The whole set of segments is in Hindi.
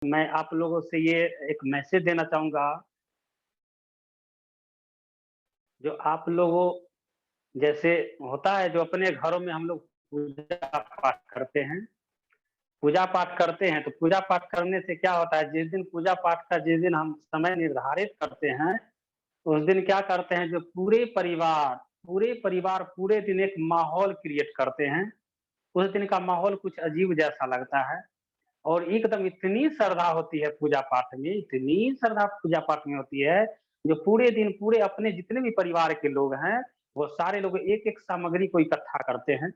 मैं आप लोगों से ये एक मैसेज देना चाहूँगा, जो आप लोगों जैसे होता है जो अपने घरों में हम लोग पूजा-पाठ करते हैं। पूजा-पाठ करते हैं, तो पूजा-पाठ करने से क्या होता है, जिस दिन पूजा-पाठ का जिस दिन हम समय निर्धारित करते हैं, उस दिन क्या करते हैं, जो पूरे परिवार पूरे दिन एक माहौल क्रिएट करते हैं। उस दिन का माहौल कुछ अजीब जैसा लगता है और एकदम इतनी श्रद्धा होती है पूजा-पाठ में, इतनी श्रद्धा पूजा-पाठ में होती है, जो पूरे दिन पूरे अपने जितने भी परिवार के लोग हैं, वो सारे लोग एक-एक सामग्री को इकट्ठा करते हैं।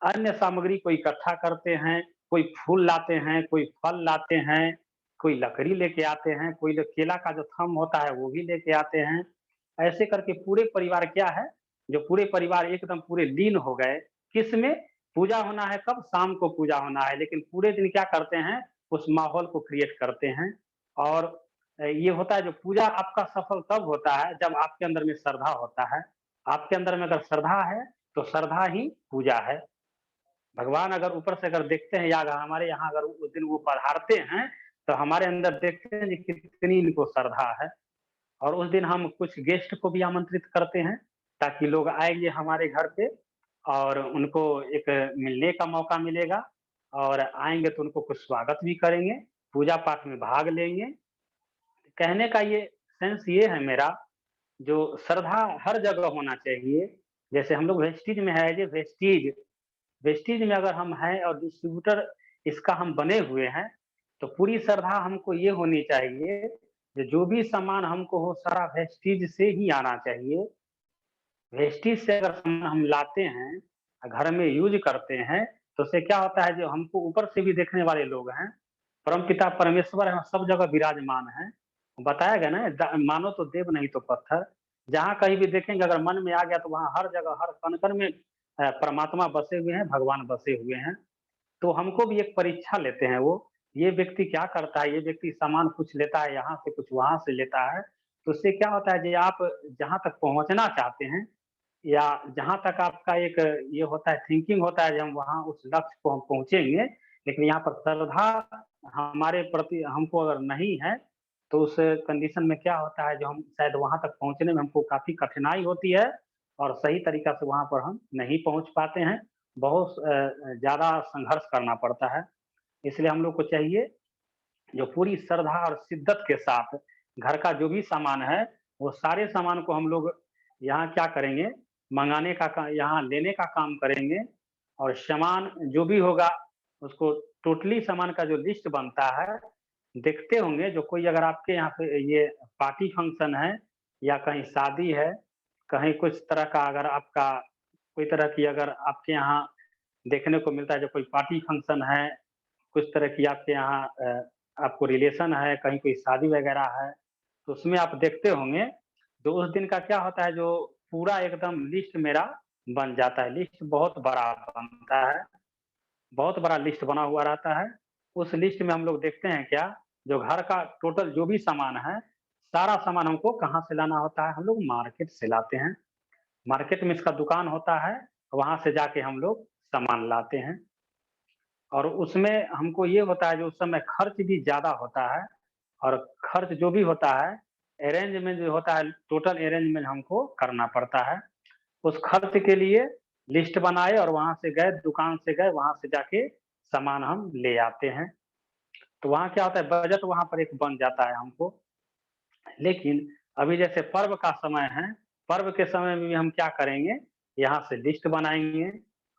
अन्य सामग्री को इकट्ठा करते हैं, कोई फूल लाते हैं, कोई फल लाते हैं, कोई लकड़ी लेके आते हैं, कोई जो केला का जो थम होता है वो भी लेके आते हैं। ऐसे करके पूरे परिवार क्या है, जो पूरे परिवार एकदम पूरे लीन हो गए, किसमें? पूजा होना है कब? शाम को पूजा होना है, लेकिन पूरे दिन क्या करते हैं, उस माहौल को क्रिएट करते हैं और ये होता है जो पूजा आपका सफल तब होता है, जब आपके अंदर में श्रद्धा होता है। आपके अंदर में अगर श्रद्धा है, तो श्रद्धा ही पूजा है। भगवान अगर ऊपर से अगर देखते हैं या अगर हमारे यहाँ अगर उस दिन वो पधारते हैं, तो हमारे अंदर देखते हैं कि कितनी इनको श्रद्धा है और उस दिन हम कुछ गेस्ट को भी आमंत्रित करते हैं, ताकि लोग आएँगे हमारे घर पे और उनको एक मिलने का मौका मिलेगा और आएँगे तो उनको कुछ स्वागत भी करेंगे, पूजा-पाठ में भाग लेंगे। कहने का ये सेंस ये है मेरा, जो श्रद्धा हर जगह होना चाहिए। जैसे हम लोग वेस्टीज में है, ये वेस्टीज वेस्टीज में अगर हम हैं और डिस्ट्रीब्यूटर इसका हम बने हुए हैं, तो पूरी श्रद्धा हमको ये होनी चाहिए, कि जो भी सामान हमको हो सारा वेस्टीज से ही आना चाहिए। वेस्टीज से अगर सामान हम लाते हैं, घर में यूज़ करते हैं, तो उससे क्या होता है जो हमको ऊपर से भी देखने वाले लोग हैं, परमपिता परमेश्वर हैं, सब जगह विराजमान हैं। बताया गया ना द मानो तो देव नहीं तो पत्थर। जहाँ कहीं भी देखेंगे अगर मन में आ गया तो वहाँ हर जगह, हर कण-कण में परमात्मा बसे हुए हैं, भगवान बसे हुए हैं। तो हमको भी एक परीक्षा लेते हैं वो, ये व्यक्ति क्या करता है, ये व्यक्ति सामान कुछ लेता है यहाँ से, कुछ वहाँ से लेता है। तो उससे क्या होता है कि आप जहाँ तक पहुँचना चाहते हैं या जहाँ तक आपका एक ये होता है थिंकिंग होता है कि हम वहाँ उस लक्ष्य को हम पहुँचेंगे, लेकिन यहाँ पर श्रद्धा हमारे प्रति हमको अगर नहीं है, तो उस कंडीशन में क्या होता है जो हम शायद वहाँ तक पहुँचने में हमको काफ़ी कठिनाई होती है और सही तरीक़ा से वहाँ पर हम नहीं पहुँच पाते हैं। बहुत ज़्यादा संघर्ष करना पड़ता है। इसलिए हम लोग को चाहिए जो पूरी श्रद्धा और शिद्दत के साथ घर का जो भी सामान है, वो सारे सामान को हम लोग यहाँ क्या करेंगे, मँगाने का यहाँ लेने का काम करेंगे और सामान जो भी होगा, उसको टोटली सामान का जो लिस्ट बनता है, देखते होंगे जो कोई अगर आपके यहाँ पे ये पार्टी फंक्शन है या कहीं शादी है, कहीं कुछ तरह का अगर आपका कोई तरह की अगर आपके यहाँ देखने को मिलता है, जो कोई पार्टी फंक्शन है, कुछ तरह की आपके यहाँ आपको रिलेशन है, कहीं कोई शादी वगैरह है, तो उसमें आप देखते होंगे, तो उस दिन का क्या होता है जो पूरा एकदम लिस्ट मेरा बन जाता है, लिस्ट बहुत बड़ा बनता है, बहुत बड़ा लिस्ट बना हुआ रहता है। उस लिस्ट में हम लोग देखते हैं क्या, जो घर का टोटल जो भी सामान है, सारा सामान हमको कहाँ से लाना होता है, हम लोग मार्केट से लाते हैं। मार्केट में इसका दुकान होता है, वहाँ से जाके हम लोग सामान लाते हैं। और उसमें हमको ये होता है जो उस समय खर्च भी ज़्यादा होता है और खर्च जो भी होता है, अरेंजमेंट जो होता है, टोटल अरेंजमेंट हमको करना पड़ता है। उस खर्च के लिए लिस्ट बनाए और वहाँ से गए, दुकान से गए, वहाँ से जाके सामान हम ले आते हैं। तो वहाँ क्या होता है बजट वहाँ पर एक बन जाता है हमको। लेकिन अभी जैसे पर्व का समय है, पर्व के समय में भी हम क्या करेंगे, यहाँ से लिस्ट बनाएँगे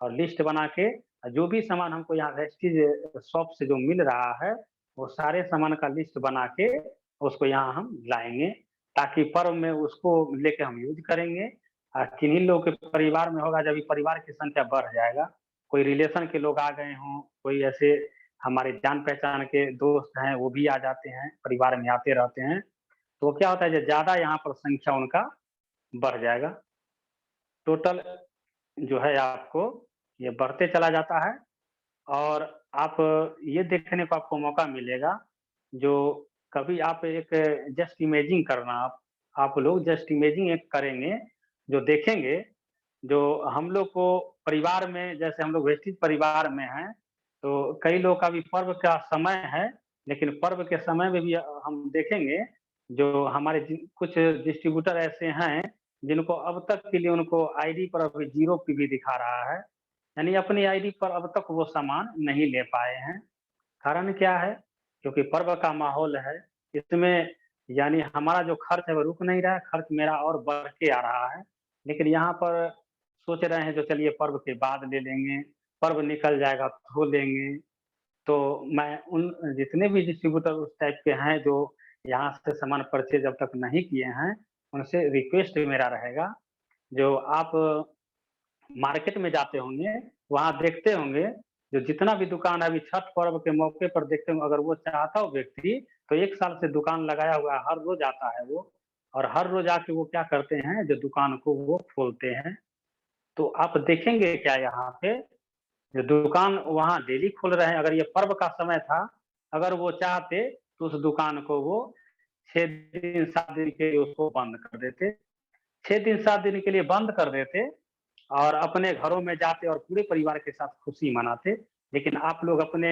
और लिस्ट बना के जो भी सामान हमको यहाँ वेस्टीज शॉप से जो मिल रहा है, वो सारे सामान का लिस्ट बना के उसको यहाँ हम लाएँगे, ताकि पर्व में उसको लेके हम यूज़ करेंगे। किन्हीं लोगों के परिवार में होगा जब ये परिवार की संख्या बढ़ जाएगा, कोई रिलेशन के लोग आ गए हों, कोई ऐसे हमारे जान-पहचान के दोस्त हैं, वो भी आ जाते हैं, परिवार में आते रहते हैं। तो क्या होता है जो ज़्यादा यहाँ पर संख्या उनका बढ़ जाएगा। टोटल जो है आपको ये बढ़ते चला जाता है और आप ये देखने को आपको मौका मिलेगा, जो कभी आप एक जस्ट इमेजिन करना आप लोग जस्ट इमेजिन एक करेंगे, जो देखेंगे, जो हम लोग को परिवार में जैसे हम लोग व्यवस्थित परिवार में हैं, तो कई लोग का भी पर्व का समय है लेकिन पर्व के समय में भी हम देखेंगे जो हमारे कुछ डिस्ट्रीब्यूटर ऐसे हैं जिनको अब तक के लिए उनको आईडी पर अभी 0 पीवी दिखा रहा है। यानी अपनी आईडी पर अब तक वो सामान नहीं ले पाए हैं। कारण क्या है? क्योंकि पर्व का माहौल है, इसमें यानी हमारा जो खर्च है वो रुक नहीं रहा है, खर्च मेरा और बढ़ के आ रहा है। लेकिन यहाँ पर सोच रहे हैं जो चलिए पर्व के बाद ले लेंगे, पर्व निकल जाएगा तो लेंगे। तो मैं उन जितने भी डिस्ट्रीब्यूटर उस टाइप के हैं जो यहाँ से सामान परचेज़ अब तक नहीं किए हैं, उनसे रिक्वेस्ट मेरा रहेगा, जो आप मार्केट में जाते होंगे, वहाँ देखते होंगे, जो जितना भी दुकान है अभी छठ पर्व के मौके पर देखते होंगे अगर वो चाहता हो व्यक्ति, तो 1 साल से दुकान लगाया हुआ है, हर रोज़ आता है वो और हर रोज़ आके वो क्या करते हैं, जो दुकान को वो खोलते हैं। तो आप देखेंगे क्या यहाँ पे, जो दुकान वहाँ डेली खोल रहे हैं, अगर ये पर्व का समय था, अगर वो चाहते, तो उस दुकान को वो 6 दिन, 7 दिन के लिए उसको बंद कर देते। 6 दिन, 7 दिन के लिए बंद कर देते और अपने घरों में जाते और पूरे परिवार के साथ खुशी मनाते। लेकिन आप लोग अपने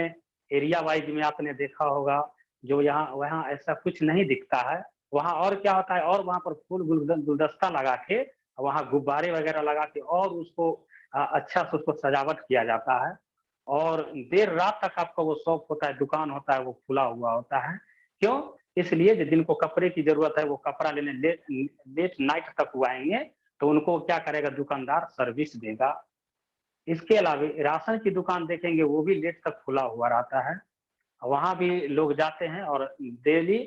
एरिया वाइज़ में आपने देखा होगा, जो यहाँ वहाँ ऐसा कुछ नहीं दिखता है। वहाँ और क्या होता है और वहाँ पर फूल गुलदस्ता लगा के, वहाँ गुब्बारे वगैरह लगा के और उसको अच्छा से उसको सजावट किया जाता है और देर रात तक आपका वो शॉप होता है, दुकान होता है, वो खुला हुआ होता है। क्यों? इसलिए जो जिनको कपड़े की ज़रूरत है, वो कपड़ा लेने लेट नाइट तक वो आएँगे, तो उनको क्या करेगा दुकानदार सर्विस देगा। इसके अलावे राशन की दुकान देखेंगे वो भी लेट तक खुला हुआ रहता है। वहाँ भी लोग जाते हैं और डेली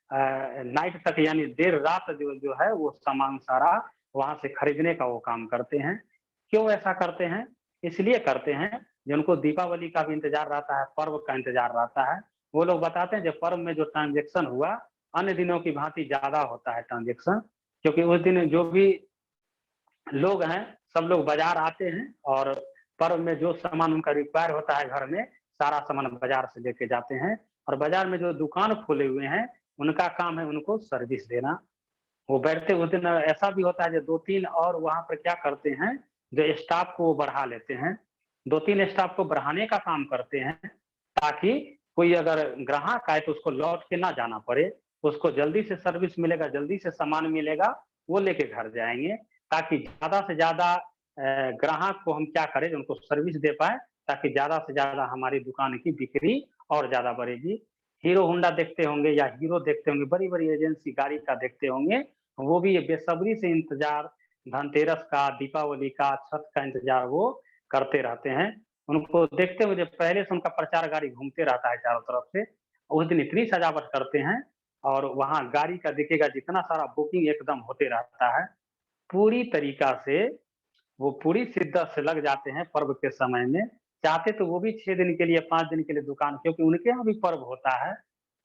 नाइट तक यानी देर रात जो जो है वो सामान सारा वहाँ से खरीदने का वो काम करते हैं। क्यों ऐसा करते हैं? इसलिए करते हैं जिनको दीपावली का भी इंतज़ार रहता है, पर्व का इंतज़ार रहता है। वो लोग बताते हैं जब पर्व में जो ट्रांज़ैक्शन हुआ, अन्य दिनों की भाँति ज़्यादा होता है ट्रांज़ैक्शन क्योंकि उस दिन जो भी लोग हैं, सब लोग बाज़ार आते हैं और पर्व में जो सामान उनका रिक्वायर होता है घर में, सारा सामान बाज़ार से लेके जाते हैं और बाज़ार में जो दुकान खोले हुए हैं, उनका काम है उनको सर्विस देना। वो बैठते उस दिन ऐसा भी होता है जो 2-3 और वहाँ पर क्या करते हैं, जो स्टाफ को वो बढ़ा लेते हैं। 2-3 स्टाफ को बढ़ाने का काम करते हैं, ताकि कोई अगर ग्राहक आए तो उसको लौट के ना जाना पड़े। उसको जल्दी से सर्विस मिलेगा, जल्दी से सामान मिलेगा, वो लेके घर जाएँगे। ताकि ज़्यादा से ज़्यादा ग्राहक को हम क्या करें, उनको सर्विस दे पाएँ, ताकि ज़्यादा से ज़्यादा हमारी दुकान की बिक्री और ज़्यादा बढ़ेगी। हीरो होंडा देखते होंगे या हीरो देखते होंगे, बड़ी-बड़ी एजेंसी गाड़ी का देखते होंगे, वो भी ये बेसब्री से इंतज़ार धनतेरस का, दीपावली का, छठ का इंतज़ार वो करते रहते हैं। उनको देखते हुए जो पहले से उनका प्रचार गाड़ी घूमते रहता है चारों तरफ से, उस दिन इतनी सजावट करते हैं और वहाँ गाड़ी का देखिएगा जितना सारा बुकिंग एकदम होते रहता है। पूरी तरीक़ा से वो पूरी शिद्दत से लग जाते हैं पर्व के समय में। चाहते तो वो भी 6 दिन के लिए, 5 दिन के लिए दुकान क्योंकि उनके यहाँ भी पर्व होता है।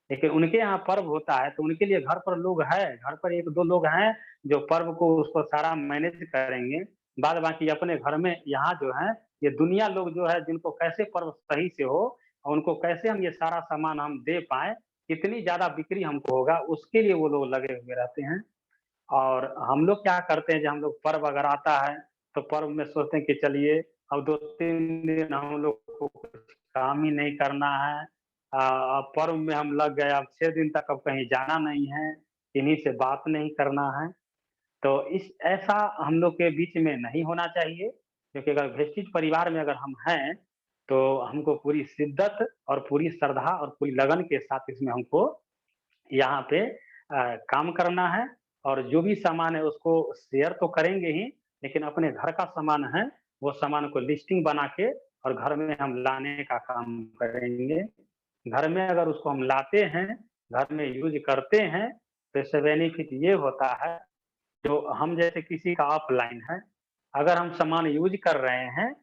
लेकिन उनके यहाँ पर्व होता है तो उनके लिए घर पर लोग हैं, घर पर 1-2 लोग हैं जो पर्व को उसको सारा मैनेज करेंगे। बाद बाकी अपने घर में यहाँ जो है, ये दुनिया लोग जो है जिनको कैसे पर्व सही से हो और उनको कैसे हम ये सारा सामान हम दे पाएँ, कितनी ज़्यादा बिक्री हमको होगा, उसके लिए वो लोग लगे हुए रहते हैं। और हम लोग क्या करते हैं जब हम लोग पर्व अगर आता है, तो पर्व में सोचते हैं कि चलिए अब 2-3 दिन हम लोग को कुछ काम ही नहीं करना है। अब पर्व में हम लग गए, अब 6 दिन तक अब कहीं जाना नहीं है, किन्हीं से बात नहीं करना है। तो इस ऐसा हम लोग के बीच में नहीं होना चाहिए, क्योंकि अगर वेस्टिज परिवार में अगर हम हैं, तो हमको पूरी शिद्दत और पूरी श्रद्धा और पूरी लगन के साथ इसमें हमको यहाँ पे काम करना है और जो भी सामान है उसको शेयर तो करेंगे ही, लेकिन अपने घर का सामान है, वो सामान को लिस्टिंग बना के और घर में हम लाने का काम करेंगे। घर में अगर उसको हम लाते हैं, घर में यूज़ करते हैं, तो इससे बेनिफिट ये होता है, जो हम जैसे किसी का ऑफलाइन है, अगर हम सामान यूज़ कर रहे हैं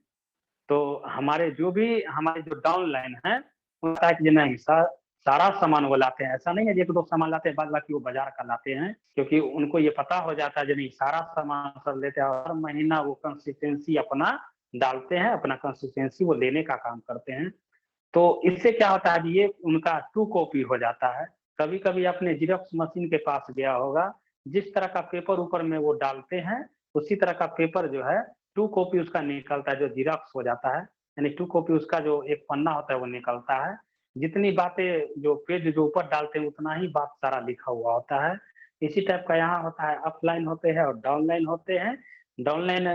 तो हमारे जो भी हमारे जो डाउनलाइन हैं, उनका कि नहीं सारा सामान वो लाते हैं। ऐसा नहीं है 1-2 सामान लाते हैं, बाद बाकी वो बाज़ार का लाते हैं, क्योंकि उनको ये पता हो जाता है, जो नहीं सारा सामान सब लेते हैं और हर महीना वो कंसिस्टेंसी अपना डालते हैं, अपना कंसिस्टेंसी वो लेने का काम करते हैं। तो इससे क्या होता है कि ये उनका 2 कॉपी हो जाता है। कभी-कभी आपने ज़ेरॉक्स मशीन के पास गया होगा, जिस तरह का पेपर ऊपर में वो डालते हैं, उसी तरह का पेपर जो है 2 कॉपी उसका निकलता है जो ज़ेरॉक्स हो जाता है। यानी 2 कॉपी उसका जो एक पन्ना होता है वो निकलता है। जितनी बातें जो पेज जो ऊपर डालते हैं उतना ही बात सारा लिखा हुआ होता है। इसी टाइप का यहाँ होता है, अपलाइन होते हैं और डाउनलाइन होते हैं। डाउनलाइन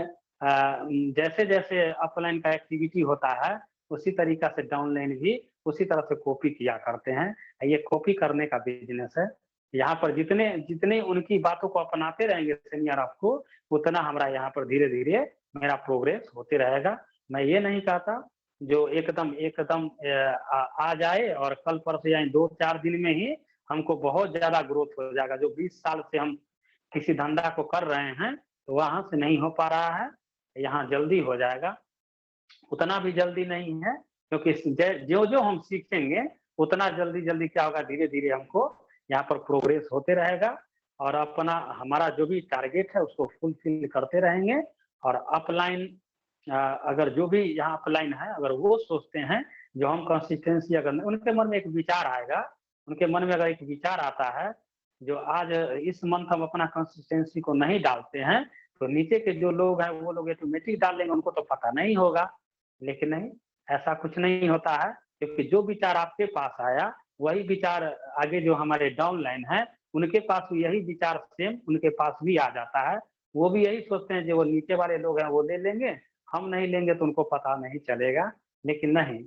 जैसे-जैसे अपलाइन का एक्टिविटी होता है, उसी तरीका से डाउनलाइन भी उसी तरह से कॉपी किया करते हैं। ये कॉपी करने का बिज़नेस है। यहाँ पर जितने जितने उनकी बातों को अपनाते रहेंगे सीनियर आपको, उतना हमारा यहाँ पर धीरे-धीरे मेरा प्रोग्रेस होते रहेगा। मैं ये नहीं चाहता जो एकदम एकदम आ जाए और कल परसों या 2-4 दिन में ही हमको बहुत ज़्यादा ग्रोथ हो जाएगा। जो 20 साल से हम किसी धंधा को कर रहे हैं, तो वहाँ से नहीं हो पा रहा है, यहाँ जल्दी हो जाएगा। उतना भी जल्दी नहीं है, क्योंकि जो-जो हम सीखेंगे, उतना जल्दी-जल्दी क्या होगा, धीरे-धीरे हमको यहाँ पर प्रोग्रेस होते रहेगा और अपना हमारा जो भी टारगेट है, उसको फुलफिल करते रहेंगे और अपलाइन अगर जो भी यहाँ अपलाइन है, अगर वो सोचते हैं, जो हम कंसिस्टेंसी अगर उनके मन में एक विचार आएगा, उनके मन में अगर एक विचार आता है, जो आज इस मंथ हम अपना कंसिस्टेंसी को नहीं डालते हैं, तो नीचे के जो लोग हैं, वो लोग ऑटोमेटिक डाल लेंगे, उनको तो पता नहीं होगा। लेकिन नहीं, ऐसा कुछ नहीं होता है, क्योंकि जो विचार आपके पास आया, वही विचार आगे जो हमारे डाउनलाइन हैं, उनके पास भी यही विचार सेम उनके पास भी आ जाता है। वो भी यही सोचते हैं जो वो नीचे वाले लोग हैं, वो ले लेंगे, हम नहीं लेंगे तो उनको पता नहीं चलेगा। लेकिन नहीं,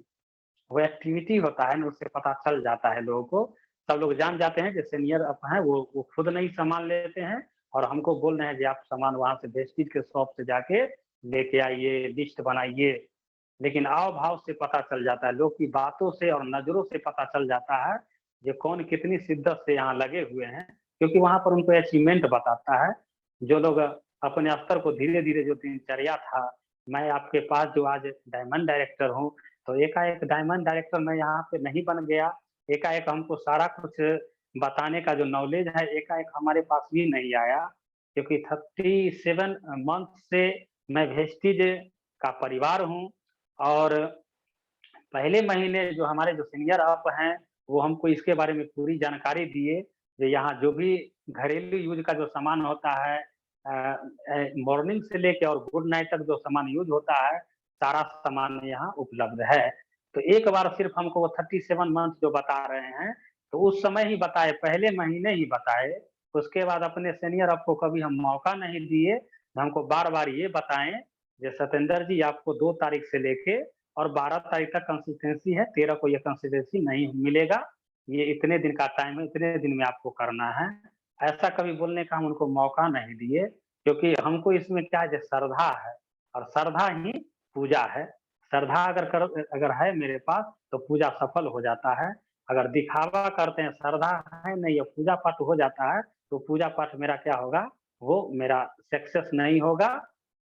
वो एक्टिविटी होता है ना, उससे पता चल जाता है लोगों को। सब लोग जान जाते हैं जो सीनियर अप हैं, वो खुद नहीं सामान लेते हैं और हमको बोल रहे हैं कि आप सामान वहाँ से वेस्टेज के शॉप से जाके लेके आइए, लिस्ट बनाइए। लेकिन आव-भाव से पता चल जाता है, लोग की बातों से और नज़रों से पता चल जाता है, कि कौन कितनी शिद्दत से यहाँ लगे हुए हैं, क्योंकि वहाँ पर उनको अचीवमेंट बताता है। जो लोग अपने स्तर को धीरे-धीरे जो दिनचर्या था, मैं आपके पास जो आज डायमंड डायरेक्टर हूँ, तो एकाएक डायमंड डायरेक्टर मैं यहाँ पे नहीं बन गया, एकाएक हमको सारा कुछ बताने का जो नॉलेज है, एकाएक हमारे पास भी नहीं आया, क्योंकि 37 मंथ से मैं वेस्टीज का परिवार हूँ और पहले महीने जो हमारे जो सीनियर अप हैं, वो हमको इसके बारे में पूरी जानकारी दिए, कि यहाँ जो भी घरेलू यूज़ का जो सामान होता है मॉर्निंग से लेके और गुड नाइट तक जो सामान यूज़ होता है, सारा सामान यहाँ उपलब्ध है। तो एक बार सिर्फ़ हमको वो 37 मंथ जो बता रहे हैं, तो उस समय ही बताए, पहले महीने ही बताए। उसके बाद अपने सीनियर अप को कभी हम मौका नहीं दिए, हमको बार-बार ये बताएँ, कि सतेंद्र जी आपको 2 तारीख से लेके और 12 तारीख तक कंसिस्टेंसी है, 13 को ये कंसिस्टेंसी नहीं मिलेगा। ये इतने दिन का टाइम है, इतने दिन में आपको करना है। ऐसा कभी बोलने का हम उनको मौका नहीं दिए, क्योंकि हमको इसमें क्या है, श्रद्धा है और श्रद्धा ही पूजा है। श्रद्धा अगर है मेरे पास, तो पूजा सफल हो जाता है। अगर दिखावा करते हैं, श्रद्धा है नहीं, और पूजा पाठ हो जाता है, तो पूजा पाठ मेरा क्या होगा, वो मेरा सक्सेस नहीं होगा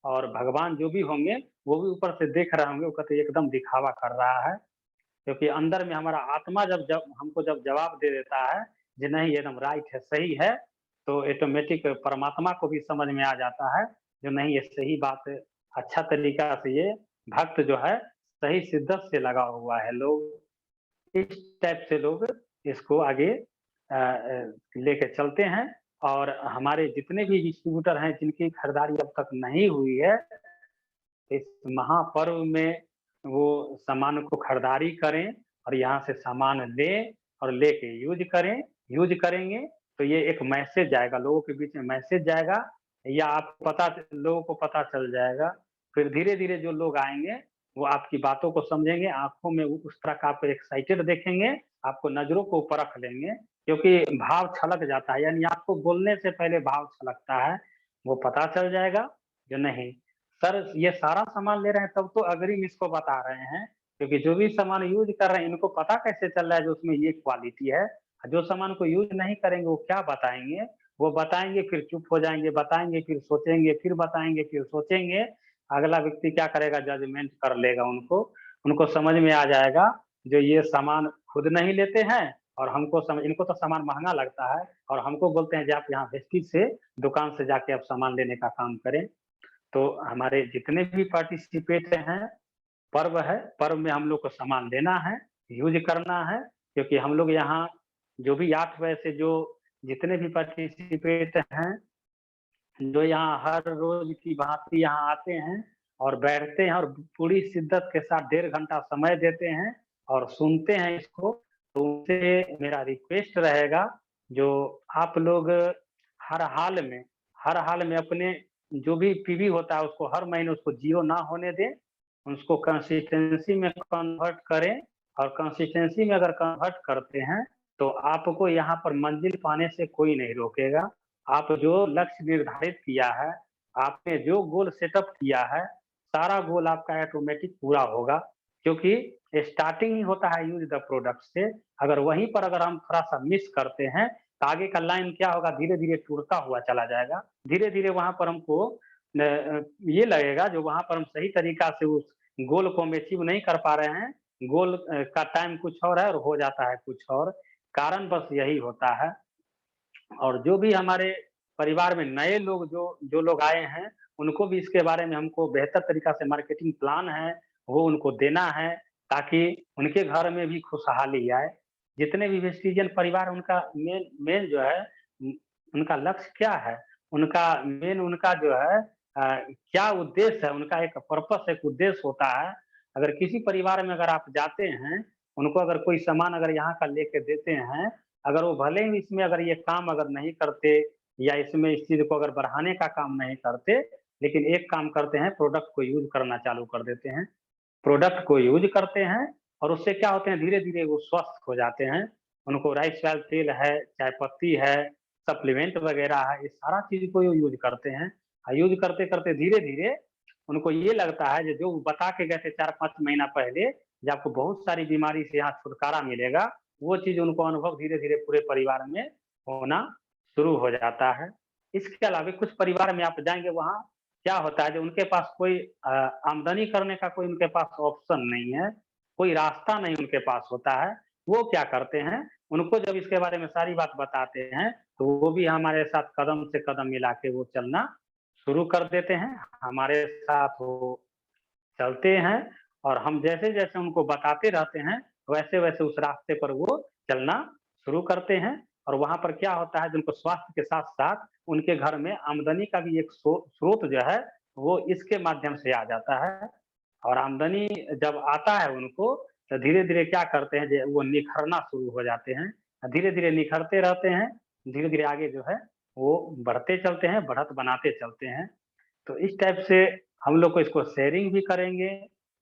और भगवान जो भी होंगे, वो भी ऊपर से देख रहे होंगे, वो कहते एकदम दिखावा कर रहा है। क्योंकि अंदर में हमारा आत्मा जब जब हमको जब जवाब दे देता है, कि नहीं एकदम राइट है, सही है, तो ऑटोमेटिक परमात्मा को भी समझ में आ जाता है, जो नहीं ये सही बात है, अच्छा तरीका से ये भक्त जो है, सही शिद्दत से लगा हुआ है। लोग इस टाइप से लोग इसको आगे लेके चलते हैं और हमारे जितने भी डिस्ट्रीब्यूटर हैं, जिनकी खरीदारी अब तक नहीं हुई है, इस महापर्व में वो सामान को खरीदारी करें और यहाँ से सामान लें और लेके यूज़ करें। यूज़ करेंगे तो ये एक मैसेज जाएगा, लोगों के बीच में मैसेज जाएगा या आप लोगों को पता चल जाएगा। फिर धीरे-धीरे जो लोग आएँगे, वो आपकी बातों को समझेंगे, आँखों में उस तरह का आपको एक्साइटेड देखेंगे, आपको नज़रों को परख लेंगे, क्योंकि भाव छलक जाता है, यानी आपको बोलने से पहले भाव छलकता है, वो पता चल जाएगा, जो नहीं सर ये सारा सामान ले रहे हैं तब तो अग्रिम इसको बता रहे हैं, क्योंकि जो भी सामान यूज़ कर रहे हैं इनको पता कैसे चल रहा है जो उसमें ये क्वालिटी है। जो सामान को यूज़ नहीं करेंगे वो क्या बताएँगे? वो बताएँगे फिर चुप हो जाएँगे, बताएँगे फिर सोचेंगे, फिर बताएँगे फिर सोचेंगे। अगला व्यक्ति क्या करेगा जजमेंट कर लेगा उनको। उनको समझ में आ जाएगा जो ये सामान खुद नहीं लेते हैं और इनको तो सामान महँगा लगता है और हमको बोलते हैं कि आप यहाँ वेस्टेज से दुकान से जाके आप सामान लेने का काम करें। तो हमारे जितने भी पार्टिसिपेट हैं, पर्व है, पर्व में हम लोग को सामान लेना है, यूज़ करना है, क्योंकि हम लोग यहाँ जो भी 8 बजे से जो जितने भी पार्टिसिपेट हैं, जो यहाँ हर रोज़ की भाँति यहाँ आते हैं और बैठते हैं और पूरी शिद्दत के साथ 1.5 घंटा समय देते हैं और सुनते हैं इसको, तो उनसे मेरा रिक्वेस्ट रहेगा, जो आप लोग हर हाल में हर हाल में अपने जो भी पीवी होता है उसको हर महीने उसको ज़ीरो ना होने दें, उसको कंसिस्टेंसी में कन्वर्ट करें, और कंसिस्टेंसी में अगर कन्वर्ट करते हैं, तो आपको यहाँ पर मंज़िल पाने से कोई नहीं रोकेगा। आप जो लक्ष्य निर्धारित किया है, आपने जो गोल सेटअप किया है, सारा गोल आपका ऑटोमेटिक पूरा होगा, क्योंकि स्टार्टिंग ही होता है यूज़ द प्रोडक्ट से। अगर वहीं पर अगर हम थोड़ा-सा मिस करते हैं, तो आगे का लाइन क्या होगा, धीरे-धीरे टूटता हुआ चला जाएगा। धीरे-धीरे वहाँ पर हमको ये लगेगा जो वहाँ पर हम सही तरीका से उस गोल को हम अचीव नहीं कर पा रहे हैं, गोल का टाइम कुछ और है और हो जाता है कुछ और। कारण बस यही होता है। और जो भी हमारे परिवार में नए लोग जो जो लोग आए हैं, उनको भी इसके बारे में हमको बेहतर तरीका से मार्केटिंग प्लान है, वो उनको देना है, ताकि उनके घर में भी खुशहाली आए। जितने भी वेस्टिजियन परिवार उनका मेन मेन जो है उनका लक्ष्य क्या है? उनका मेन उनका जो है क्या उद्देश्य है? उनका एक पर्पस एक उद्देश्य होता है। अगर किसी परिवार में अगर आप जाते हैं, उनको अगर कोई सामान अगर यहाँ का लेके देते हैं, अगर वो भले ही इसमें अगर ये काम अगर नहीं करते या इसमें इस चीज़ को अगर बढ़ाने का काम नहीं करते, लेकिन एक काम करते हैं, प्रोडक्ट को यूज़ करना चालू कर देते हैं। प्रोडक्ट को यूज़ करते हैं और उससे क्या होते हैं, धीरे-धीरे वो स्वस्थ हो जाते हैं। उनको राइस ब्रान तेल है, चाय पत्ती है, सप्लीमेंट वगैरह है, ये सारा चीज़ को वो यूज़ करते हैं। यूज़ करते-करते धीरे-धीरे उनको ये लगता है जो वो बता के गए थे 4-5 महीना पहले, कि आपको बहुत सारी बीमारी से यहाँ छुटकारा मिलेगा, वो चीज़ उनको अनुभव धीरे-धीरे पूरे परिवार में होना शुरू हो जाता है। इसके अलावा कुछ परिवार में आप जाएँगे वहाँ क्या होता है जो उनके पास कोई आमदनी करने का कोई उनके पास ऑप्शन नहीं है, कोई रास्ता नहीं उनके पास होता है। वो क्या करते हैं, उनको जब इसके बारे में सारी बात बताते हैं, तो वो भी हमारे साथ कदम से कदम मिला के वो चलना शुरू कर देते हैं। हमारे साथ वो चलते हैं और हम जैसे-जैसे उनको बताते रहते हैं, वैसे-वैसे उस रास्ते पर वो चलना शुरू करते हैं और वहाँ पर क्या होता है जो उनको स्वास्थ्य के साथ-साथ उनके घर में आमदनी का भी एक स्रोत जो है, वो इसके माध्यम से आ जाता है और आमदनी जब आता है उनको, तो धीरे-धीरे क्या करते हैं जे वो निखरना शुरू हो जाते हैं। धीरे-धीरे निखरते रहते हैं, धीरे-धीरे आगे जो है, वो बढ़ते चलते हैं, बढ़त बनाते चलते हैं। तो इस टाइप से हम लोग को इसको शेयरिंग भी करेंगे,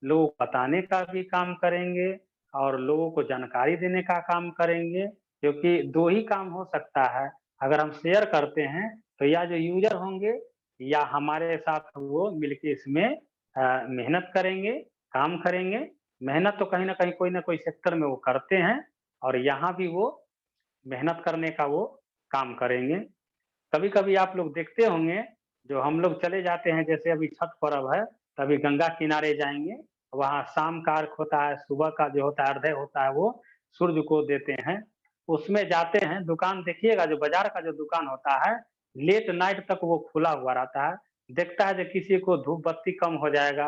लोगों को बताने का भी काम करेंगे और लोगों को जानकारी देने का काम करेंगे, क्योंकि 2 ही काम हो सकता है। अगर हम शेयर करते हैं, तो या जो यूज़र होंगे या हमारे साथ वो मिलके इसमें मेहनत करेंगे, काम करेंगे। मेहनत तो कहीं न कहीं कोई न कोई सेक्टर में वो करते हैं और यहाँ भी वो मेहनत करने का वो काम करेंगे। कभी-कभी आप लोग देखते होंगे, जो हम लोग चले जाते हैं जैसे अभी छठ पर्व है, तभी गंगा किनारे जाएँगे, वहाँ शाम का अर्घ होता है, सुबह का जो होता है अर्घ्य होता है वो सूर्य को देते हैं। उसमें जाते हैं, दुकान देखिएगा जो बाज़ार का जो दुकान होता है, लेट नाइट तक वो खुला हुआ रहता है। देखता है जो किसी को धूप बत्ती कम हो जाएगा,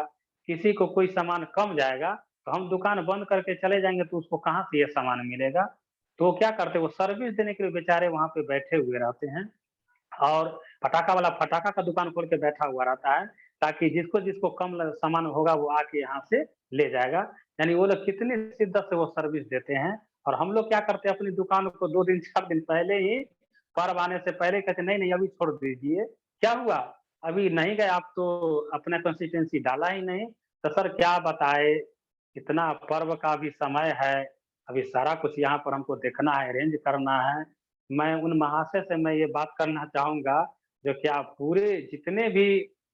किसी को कोई सामान कम जाएगा, तो हम दुकान बंद करके चले जाएँगे तो उसको कहाँ से ये सामान मिलेगा? तो वो क्या करते हैं, वो सर्विस देने के लिए बेचारे वहाँ पे बैठे हुए रहते हैं। और पटाखा वाला पटाखा का दुकान खोल के बैठा हुआ रहता है, ताकि जिसको-जिसको कम ल सामान होगा वो आके यहाँ से ले जाएगा। यानी वो लोग कितनी शिद्दत से वो सर्विस देते हैं और हम लोग क्या करते हैं अपनी दुकान को 2 दिन 4 दिन पहले ही पर्व आने से पहले कहते हैं नहीं-नहीं अभी छोड़ दीजिए। क्या हुआ? अभी नहीं गए आप तो अपना कंसिस्टेंसी डाला ही नहीं। तो सर क्या बताएँ, इतना पर्व का भी समय है, अभी सारा कुछ यहाँ पर हमको देखना है, अरेंज करना है। मैं उन महाशय से मैं ये बात करना चाहूँगा, जो क्या पूरे जितने भी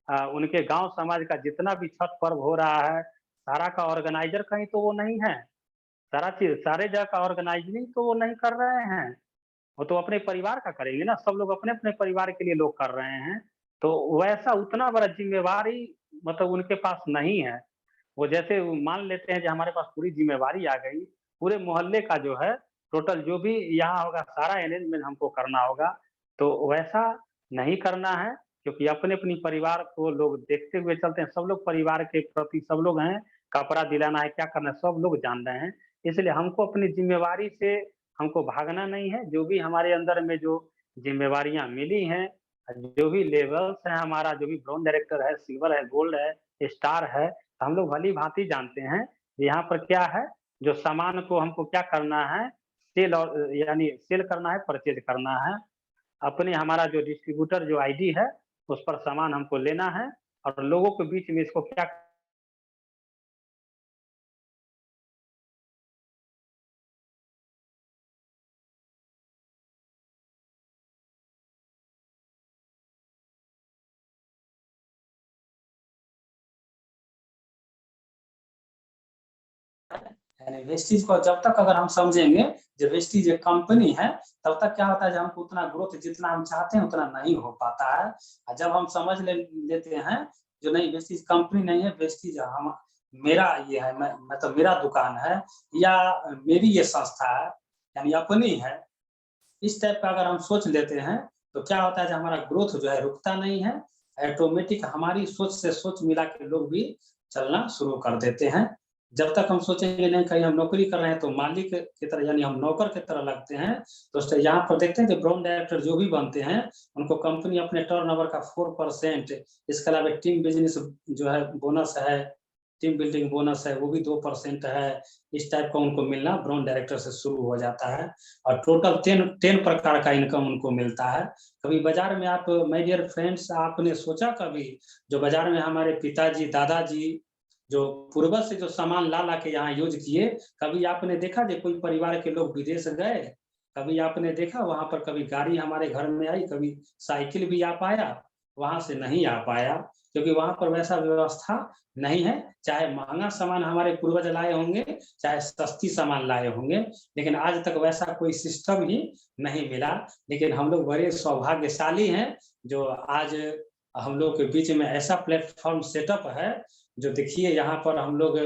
उनके गाँव समाज का जितना भी छठ पर्व हो रहा है, सारा का ऑर्गेनाइज़र कहीं तो वो नहीं है। सारा चीज़ सारे जगह का ऑर्गेनाइज़िंग तो वो नहीं कर रहे हैं। वो तो अपने परिवार का करेंगे ना, सब लोग अपने-अपने परिवार के लिए लोग कर रहे हैं। तो वैसा उतना बड़ा ज़िम्मेवारी मतलब उनके पास नहीं है। वो जैसे वो मान लेते हैं कि हमारे पास पूरी ज़िम्मेवारी आ गई, पूरे मोहल्ले का जो है टोटल जो भी यहाँ होगा सारा अरेंजमेंट हमको करना होगा, तो वैसा नहीं करना है क्योंकि अपने-अपनी परिवार को लोग देखते हुए चलते हैं, सब लोग परिवार के प्रति सब लोग हैं, कपड़ा दिलाना है, क्या करना है, सब लोग जान रहे हैं। इसलिए हमको अपनी ज़िम्मेवारी से हमको भागना नहीं है, जो भी हमारे अंदर में जो ज़िम्मेवारियाँ मिली हैं, जो भी लेवल्स हैं हमारा, जो भी ब्रॉन्ज डायरेक्टर है, सिल्वर है, गोल्ड है, स्टार है, हम लोग भली-भाँति जानते हैं, यहाँ पर क्या है, जो सामान को हमको क्या करना है, सेल और यानी सेल करना है, परचेज़ करना है। अपने हमारा जो डिस्ट्रीब्यूटर जो आईडी है, उस पर सामान हमको लेना है और लोगों के बीच में इसको क्या यानी वेस्टीज को जब तक अगर हम समझेंगे जो वेस्टीज एक कंपनी है, तब तक क्या होता है, जब हमको उतना ग्रोथ जितना हम चाहते हैं उतना नहीं हो पाता है। और जब हम समझ लेते हैं जो नहीं वेस्टीज कंपनी नहीं है, वेस्टीज हम मेरा ये है, मैं मतलब मेरा दुकान है या मेरी ये संस्था है, यानी अपनी है, इस टाइप का अगर हम सोच लेते हैं तो क्या होता है, जो हमारा ग्रोथ जो है रुकता नहीं है, ऑटोमेटिक हमारी सोच से सोच मिला के लोग भी चलना शुरू कर देते हैं। जब तक हम सोचेंगे नहीं कहीं हम नौकरी कर रहे हैं तो मालिक की तरह यानी हम नौकर की तरह लगते हैं, तो यहाँ पर देखते हैं कि ब्रांड डायरेक्टर जो भी बनते हैं उनको कंपनी अपने टर्नओवर का 4%, इसके अलावा टीम बिजनेस जो है बोनस है, टीम बिल्डिंग बोनस है, वो भी 2% है। इस टाइप का उनको मिलना ब्रांड डायरेक्टर से शुरू हो जाता है और टोटल 10 प्रकार का इनकम उनको मिलता है। कभी बाजार में आप माय डियर फ्रेंड्स, आपने सोचा कभी जो बाजार में हमारे पिताजी दादाजी जो पूर्वज से जो सामान ला के यहाँ यूज किए, कभी आपने देखा जो कोई परिवार के लोग विदेश गए, कभी आपने देखा वहां पर कभी गाड़ी हमारे घर में आई, कभी साइकिल भी आ पाया, वहां से नहीं आ पाया, क्योंकि वहां पर वैसा व्यवस्था नहीं है। चाहे महंगा सामान हमारे पूर्वज लाए होंगे, चाहे सस्ती सामान लाए होंगे, लेकिन आज तक वैसा कोई सिस्टम ही नहीं मिला। लेकिन हम लोग बड़े सौभाग्यशाली हैं जो आज हम लोग के बीच में ऐसा प्लेटफॉर्म सेटअप है, जो देखिए यहाँ पर हम लोग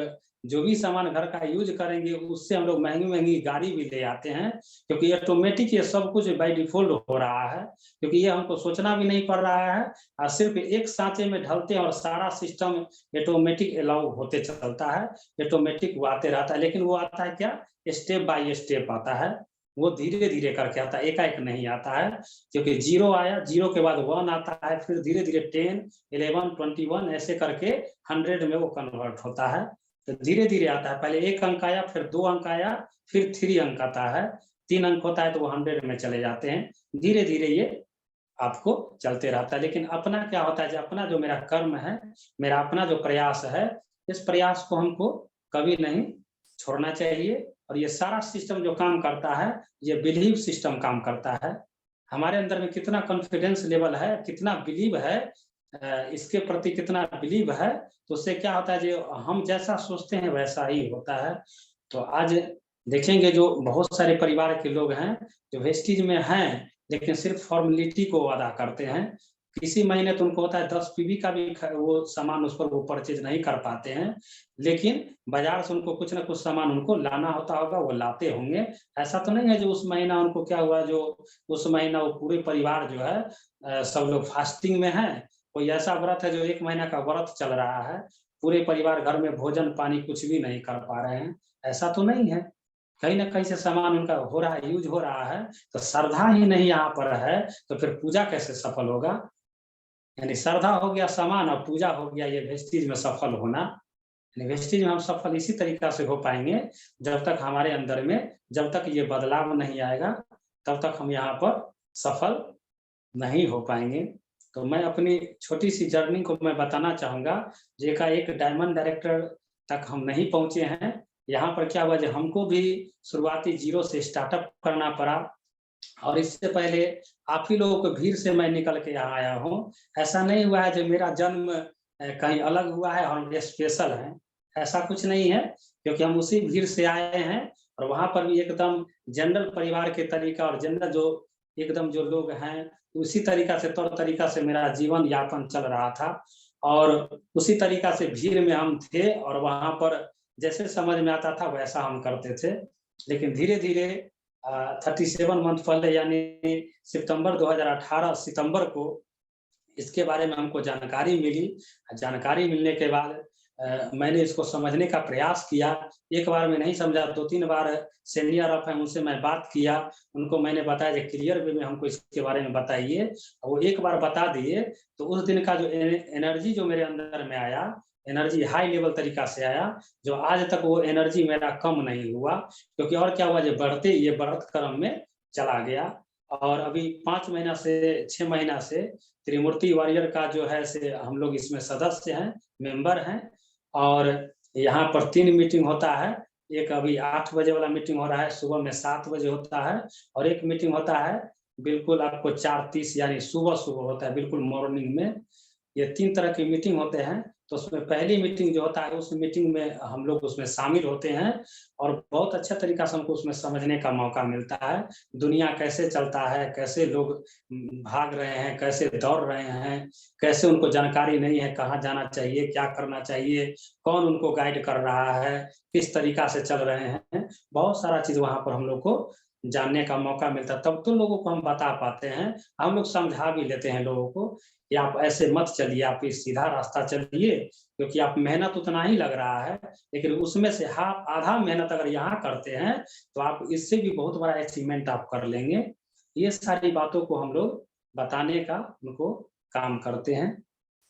जो भी सामान घर का यूज करेंगे उससे हम लोग महंगी-महंगी गाड़ी भी ले आते हैं, क्योंकि ऑटोमेटिक ये सब कुछ बाय डिफ़ॉल्ट हो रहा है, क्योंकि ये हमको सोचना भी नहीं पड़ रहा है और सिर्फ एक सांचे में ढलते हैं और सारा सिस्टम ऑटोमेटिक अलाउ होते चलता है, ऑटोमेटिक वो आते रहता है। लेकिन वो आता है क्या? स्टेप बाय स्टेप आता है, वो धीरे-धीरे करके आता है, एकाएक नहीं आता है, क्योंकि 0 आया, 0 के बाद 1 आता है, फिर धीरे-धीरे 10, 11, 21 ऐसे करके 100 में वो कन्वर्ट होता है। तो धीरे-धीरे आता है, पहले 1 अंक आया, फिर 2 अंक आया, फिर 3 अंक आता है, 3 अंक होता है तो वो 100 में चले जाते हैं। धीरे-धीरे ये आपको चलते रहता है। लेकिन अपना क्या होता है, जो अपना जो मेरा कर्म है, मेरा अपना जो प्रयास है, इस प्रयास को हमको कभी नहीं छोड़ना चाहिए और ये सारा सिस्टम जो काम करता है, ये बिलीव सिस्टम काम करता है। हमारे अंदर में कितना कॉन्फिडेंस लेवल है, कितना बिलीव है, इसके प्रति कितना बिलीव है, तो उससे क्या होता है, जो हम जैसा सोचते हैं वैसा ही होता है। तो आज देखेंगे जो बहुत सारे परिवार के लोग हैं, जो वेस्टेज में हैं, लेकिन सिर्फ फॉर्मेलिटी को अदा करते हैं। किसी महीने तो उनको होता है 10 पीवी का भी वो सामान उस पर वो परचेज़ नहीं कर पाते हैं, लेकिन बाज़ार से उनको कुछ न कुछ सामान उनको लाना होता होगा, वो लाते होंगे। ऐसा तो नहीं है जो उस महीना उनको क्या हुआ, जो उस महीना वो पूरे परिवार जो है सब लोग फास्टिंग में हैं। कोई ऐसा व्रत है जो 1 महीना का व्रत चल रहा है, पूरे परिवार घर में भोजन-पानी कुछ भी नहीं कर पा रहे हैं, ऐसा तो नहीं है। कहीं न कहीं से सामान उनका हो रहा है, यूज़ हो रहा है, तो श्रद्धा ही नहीं यहाँ पर है, तो फिर पूजा कैसे सफल होगा? यानी श्रद्धा हो गया सामान और पूजा हो गया ये वेस्टेज में सफल होना। यानी वेस्टेज में हम सफल इसी तरीका से हो पाएँगे, जब तक हमारे अंदर में जब तक ये बदलाव नहीं आएगा, तब तक हम यहाँ पर सफल नहीं हो पाएँगे। तो मैं अपनी छोटी-सी जर्नी को मैं बताना चाहूँगा, जो एकाएक डायमंड डायरेक्टर तक हम नहीं पहुँचे हैं। यहाँ पर क्या हुआ, जो हमको भी शुरुआती ज़ीरो से स्टार्टअप करना पड़ा और इससे पहले आप ही लोगों की भीड़ से मैं निकल के यहाँ आया हूँ। ऐसा नहीं हुआ है जो मेरा जन्म कहीं अलग हुआ है और हम स्पेशल हैं, ऐसा कुछ नहीं है, क्योंकि हम उसी भीड़ से आए हैं और वहाँ पर भी एकदम जनरल परिवार के तरीका और जनरल जो एकदम जो लोग हैं, उसी तरीका से तौर तरीका से मेरा जीवन यापन चल रहा था और उसी तरीका से भीड़ में हम थे और वहाँ पर जैसे समझ में आता था वैसा हम करते थे। लेकिन धीरे-धीरे 37 मंथ पहले यानी सितंबर 2018 सितंबर को इसके बारे में हमको जानकारी मिली। जानकारी मिलने के बाद मैंने इसको समझने का प्रयास किया। एक बार में नहीं समझा, 2-3 बार सीनियर अप हैं उनसे मैं बात किया। उनको मैंने बताया कि क्लियर वे में हमको इसके बारे में बताइए। वो एक बार बता दिए, तो उस दिन का जो एनर्जी जो मेरे अंदर में आया, एनर्जी हाई लेवल तरीका से आया, जो आज तक वो एनर्जी मेरा कम नहीं हुआ, क्योंकि और क्या हुआ, जो बढ़ते ये बढ़त क्रम में चला गया। और अभी 5 महीना से 6 महीना से त्रिमूर्ति वॉरियर का जो है से हम लोग इसमें सदस्य हैं, मेंबर हैं। और यहाँ पर 3 मीटिंग होता है, एक अभी 8 बजे वाला मीटिंग हो रहा है, सुबह में 7 बजे होता है, और एक मीटिंग होता है बिल्कुल आपको 4:30 यानी सुबह सुबह होता है, बिल्कुल मॉर्निंग में। ये 3 तरह की मीटिंग होते हैं। तो उसमें पहली मीटिंग जो होता है, उस मीटिंग में हम लोग उसमें शामिल होते हैं, और बहुत अच्छा तरीका से हमको उसमें समझने का मौका मिलता है, दुनिया कैसे चलता है, कैसे लोग भाग रहे हैं, कैसे दौड़ रहे हैं, कैसे उनको जानकारी नहीं है कहाँ जाना चाहिए, क्या करना चाहिए, कौन उनको गाइड कर रहा है, किस तरीका से चल रहे हैं। बहुत सारा चीज वहां पर हम लोग को जानने का मौका मिलता है। तब तो लोगों को हम बता पाते हैं, हम लोग समझा भी लेते हैं लोगों को कि आप ऐसे मत चलिए, आप इस सीधा रास्ता चलिए, क्योंकि आप मेहनत उतना ही लग रहा है, लेकिन उसमें से हाफ आधा मेहनत अगर यहाँ करते हैं तो आप इससे भी बहुत बड़ा अचीवमेंट आप कर लेंगे। ये सारी बातों को हम लोग बताने का उनको काम करते हैं।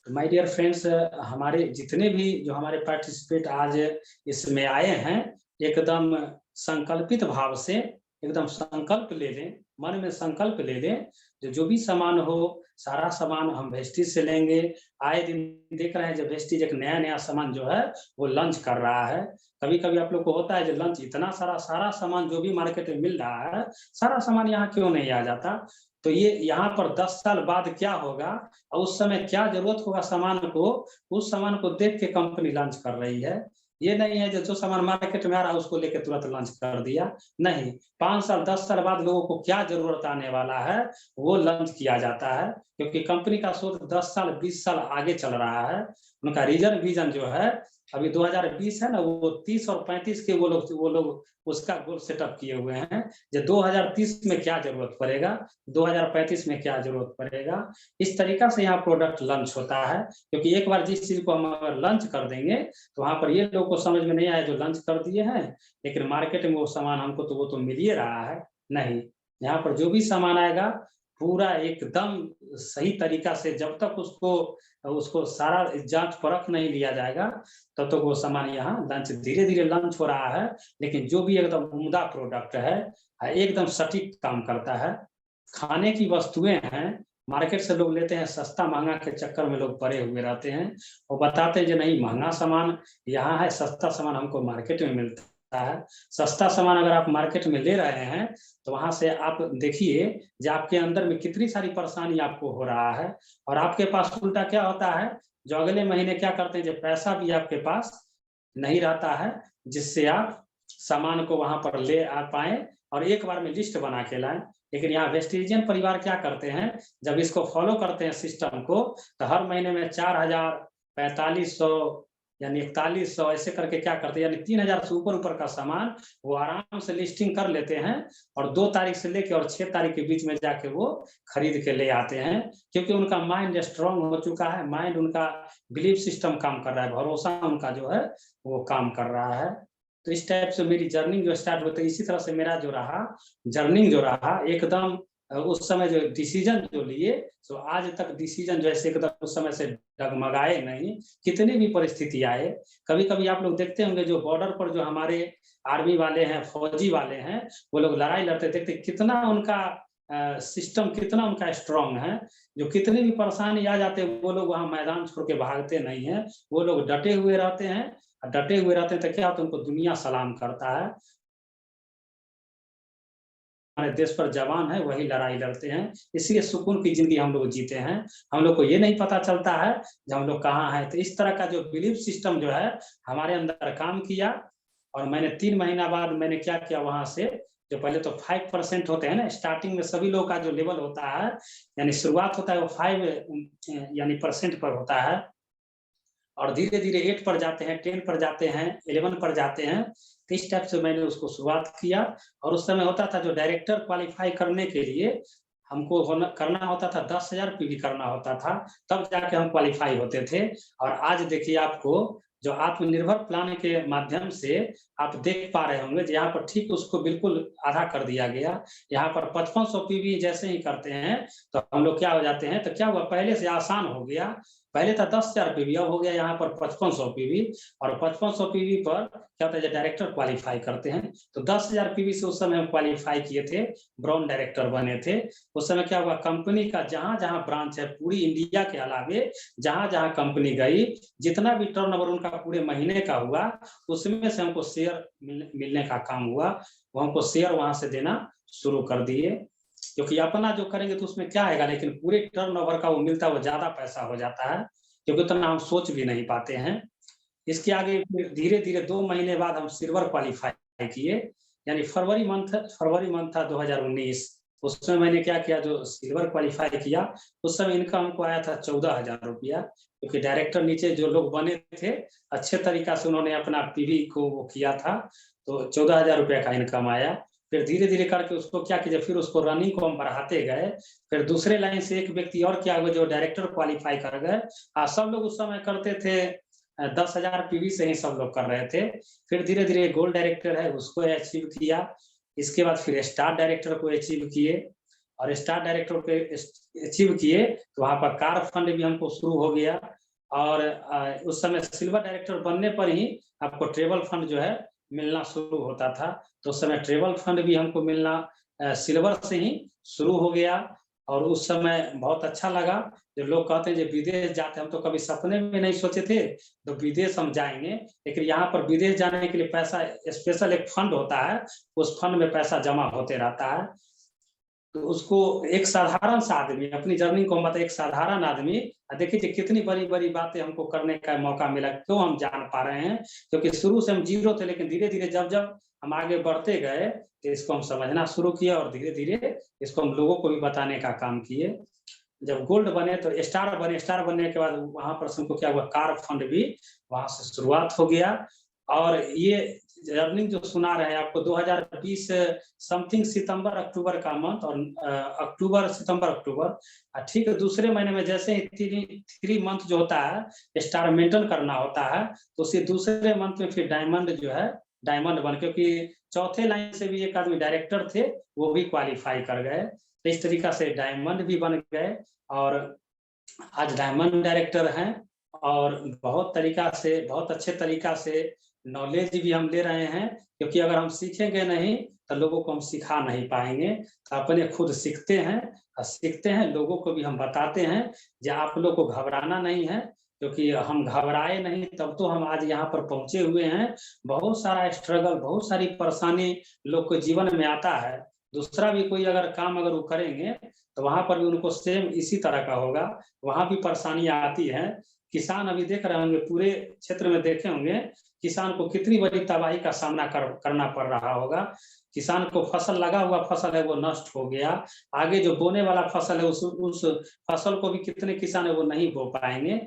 माय डियर फ्रेंड्स, हमारे जितने भी जो हमारे पार्टिसिपेट आज इसमें आए हैं, एकदम संकल्पित भाव से एकदम संकल्प ले लें, मन में संकल्प ले लें, जो भी सामान हो सारा सामान हम वेस्टिज से लेंगे। आए दिन देख रहे हैं जब वेस्टिज एक नया नया सामान जो है वो लॉन्च कर रहा है। कभी कभी आप लोग को होता है जो लॉन्च इतना सारा सामान जो भी मार्केट में मिल रहा है, सारा सामान यहाँ क्यों नहीं आ जाता। तो ये यहाँ पर 10 साल बाद क्या होगा और उस समय क्या जरूरत होगा सामान को, उस सामान को देख के कंपनी लॉन्च कर रही है। ये नहीं है जो सामान मार्केट में आ रहा है उसको लेकर तुरंत लॉन्च कर दिया, नहीं। 5 साल 10 साल बाद लोगों को क्या जरूरत आने वाला है वो लॉन्च किया जाता है, क्योंकि कंपनी का सोच 10 साल 20 साल आगे चल रहा है। उनका विजन जो है अभी 2020 है ना, वो 30 और 35 के वो लोग उसका गोल सेटअप किए हुए हैं, जो 2030 में क्या जरूरत पड़ेगा, 2035 में क्या जरूरत पड़ेगा। इस तरीका से यहाँ प्रोडक्ट लॉन्च होता है, क्योंकि एक बार जिस चीज को हम अगर लॉन्च कर देंगे तो वहां पर ये लोगों को समझ में नहीं आया जो लॉन्च कर दिए हैं, लेकिन मार्केट में वो सामान हमको तो वो तो मिल ही रहा है। नहीं, यहाँ पर जो भी सामान आएगा पूरा एकदम सही तरीका से, जब तक उसको सारा जांच परख नहीं लिया जाएगा तब तक वो सामान यहाँ लॉन्च धीरे धीरे लॉन्च हो रहा है। लेकिन जो भी एकदम उम्दा प्रोडक्ट है, एकदम सटीक काम करता है। खाने की वस्तुएं हैं, मार्केट से लोग लेते हैं, सस्ता महंगा के चक्कर में लोग पड़े हुए रहते हैं, वो बताते हैं जो नहीं महंगा सामान यहाँ है, सस्ता सामान हमको मार्केट में मिलता है। सस्ता सामान अगर आप मार्केट में ले रहे हैं तो वहां से आप देखिए जो आपके अंदर में कितनी सारी परेशानी आपको हो रहा है, और आपके पास उल्टा क्या होता है, जो अगले महीने क्या करते हैं, जो पैसा भी आपके पास नहीं रहता है जिससे आप सामान को वहां पर ले आ पाए और एक बार में लिस्ट बना के लाएं। लेकिन यहाँ वेस्टिजियन परिवार क्या करते हैं, जब इसको फॉलो करते हैं सिस्टम को, तो हर महीने में 4000 4500 यानी 4100 ऐसे करके क्या करते हैं, यानी 3000 से ऊपर का सामान वो आराम से लिस्टिंग कर लेते हैं, और 2 तारीख से लेके और 6 तारीख के बीच में जाके वो खरीद के ले आते हैं, क्योंकि उनका माइंड स्ट्रांग हो चुका है, माइंड उनका बिलीफ सिस्टम काम कर रहा है, भरोसा उनका जो है वो काम कर रहा है। तो इस टाइप से मेरी जर्निंग जो स्टार्ट होती है, इसी तरह से मेरा जो रहा जर्निंग जो रहा एकदम उस समय जो डिसीजन जो लिए, तो आज तक डिसीजन जो है एकदम उस समय से डगमगाए नहीं, कितनी भी परिस्थिति आए। कभी कभी आप लोग देखते होंगे जो बॉर्डर पर जो हमारे आर्मी वाले हैं, फौजी वाले हैं, वो लोग लड़ाई लड़ते, देखते कितना उनका सिस्टम कितना उनका स्ट्रांग है, जो कितनी भी परेशानी आ जाते हैं वो लोग वहां मैदान छोड़ के भागते नहीं है, वो लोग डटे हुए रहते हैं। डटे हुए रहते हैं तो क्या होता है, उनको दुनिया सलाम करता है। हमारे देश पर जवान है वही लड़ाई लड़ते हैं, इसलिए सुकून की जिंदगी हम लोग जीते हैं। हम लोग को ये नहीं पता चलता है जब हम लोग कहाँ हैं। तो इस तरह का जो बिलीफ सिस्टम जो है हमारे अंदर काम किया, और मैंने 3 महीना बाद मैंने क्या किया, वहां से जो पहले तो 5% होते हैं ना, स्टार्टिंग में सभी लोग का जो लेवल होता है, यानी शुरुआत होता है वो 5 यानी % पर होता है, और धीरे धीरे 8 पर जाते हैं, 10 पर जाते हैं, 11 पर जाते हैं। तो इस टाइप से मैंने उसको शुरुआत किया। और उस समय होता था जो डायरेक्टर क्वालिफाई करने के लिए हमको करना होता था 10,000 पीवी करना होता था, तब जाके हम क्वालिफाई होते थे। और आज देखिए आपको जो आत्मनिर्भर प्लान के माध्यम से आप देख पा रहे होंगे, यहाँ पर ठीक उसको बिल्कुल आधा कर दिया गया। यहाँ पर 5500 पीवी जैसे ही करते हैं तो हम लोग क्या हो जाते हैं, तो क्या हुआ, पहले से आसान हो गया। पहले था 10,000 पीवी, अब हो गया यहाँ पर 5500 पीवी। और 5500 पीवी पर क्या होता है, जब डायरेक्टर क्वालिफाई करते हैं तो 10,000 पीवी से उस समय हम क्वालिफाई किए थे, ब्राउन डायरेक्टर बने थे। उस समय क्या हुआ, कंपनी का जहां-जहां ब्रांच है पूरी इंडिया के अलावे, जहां-जहां कंपनी गई, जितना भी टर्नओवर उनका पूरे महीने का हुआ, उसमें से हमको शेयर मिलने का काम हुआ। वो हमको शेयर वहां से देना शुरू कर दिए, क्योंकि अपना जो करेंगे तो उसमें क्या आएगा, लेकिन पूरे टर्नओवर का वो मिलता है, वो ज्यादा पैसा हो जाता है, क्योंकि उतना हम सोच भी नहीं पाते हैं। इसके आगे फिर धीरे-धीरे 2 महीने बाद हम सिल्वर क्वालिफाई किए, यानी फरवरी मंथ था 2019। उस समय मैंने क्या किया, जो सिल्वर क्वालिफाई किया, उस समय इनकम हमको आया था 14,000 रुपया, क्योंकि डायरेक्टर नीचे जो लोग बने थे, अच्छे तरीका से उन्होंने अपना पीवी को वो किया था, तो 14,000 रुपया का इनकम आया। फिर धीरे-धीरे करके उसको क्या कीजिए, फिर उसको रनिंग को हम बढ़ाते गए। फिर दूसरे लाइन से एक व्यक्ति और क्या हुआ, जो डायरेक्टर क्वालिफाई कर गए। सब लोग उस समय करते थे 10,000 पीवी से ही सब लोग कर रहे थे। फिर धीरे-धीरे गोल्ड डायरेक्टर है उसको अचीव किया। इसके बाद फिर स्टार डायरेक्टर को अचीव किए, और स्टार डायरेक्टर को अचीव किए तो वहाँ पर कार फंड भी हमको शुरू हो गया। और उस समय सिल्वर डायरेक्टर बनने पर ही आपको ट्रेवल फंड जो है मिलना शुरू होता था। तो उस समय ट्रेवल फंड भी हमको मिलना सिल्वर से ही शुरू हो गया। और उस समय बहुत अच्छा लगा। जो लोग कहते हैं जो विदेश जाते हैं, हम तो कभी सपने में नहीं सोचे थे तो विदेश हम जाएंगे, लेकिन यहाँ पर विदेश जाने के लिए पैसा स्पेशल एक फंड होता है, उस फंड में पैसा जमा होते रहता है। तो उसको एक साधारण सा आदमी अपनी जर्नी को हम बताए, एक साधारण आदमी देखिए कितनी बड़ी-बड़ी बातें हमको करने का मौका मिला, क्यों हम जान पा रहे हैं, क्योंकि शुरू से हम ज़ीरो थे, लेकिन धीरे-धीरे जब-जब हम आगे बढ़ते गए, तो इसको हम समझना शुरू किया और धीरे-धीरे इसको हम लोगों को भी बताने का काम किए। जब गोल्ड बने तो स्टार बने, स्टार बनने के बाद वहाँ पर हमको क्या हुआ, कार फंड भी वहाँ से शुरुआत हो गया। और ये जर्नी जो सुना रहे हैं आपको, 2020 समथिंग सितंबर अक्टूबर का मंथ, और अक्टूबर सितंबर अक्टूबर, ठीक दूसरे महीने में जैसे ही 3 मंथ जो होता है स्टार मेंटेन करना होता है, तो उसी दूसरे मंथ में फिर डायमंड जो है, डायमंड बन, क्योंकि चौथे लाइन से भी एक आदमी डायरेक्टर थे, वो भी क्वालिफाई कर गए। तो इस तरीका से डायमंड भी बन गए, और आज डायमंड डायरेक्टर हैं। और बहुत अच्छे तरीका से नॉलेज भी हम ले रहे हैं, क्योंकि अगर हम सीखेंगे नहीं तो लोगों को हम सिखा नहीं पाएंगे। तो अपने खुद सीखते हैं, और सीखते हैं लोगों को भी हम बताते हैं जो आप लोग को घबराना नहीं है, क्योंकि हम घबराए नहीं तब तो हम आज यहाँ पर पहुंचे हुए हैं। बहुत सारा स्ट्रगल, बहुत सारी परेशानी लोग को जीवन में आता है। दूसरा भी कोई अगर काम अगर वो करेंगे तो वहाँ पर भी उनको सेम इसी तरह का होगा, वहाँ भी परेशानियाँ आती हैं। किसान अभी देख रहे होंगे, पूरे क्षेत्र में देखे होंगे, किसान को कितनी बड़ी तबाही का सामना करना पड़ रहा होगा। किसान को फसल लगा हुआ फसल है वो नष्ट हो गया, आगे जो बोने वाला फसल है उस फसल को भी कितने किसान है वो नहीं बो पाएंगे।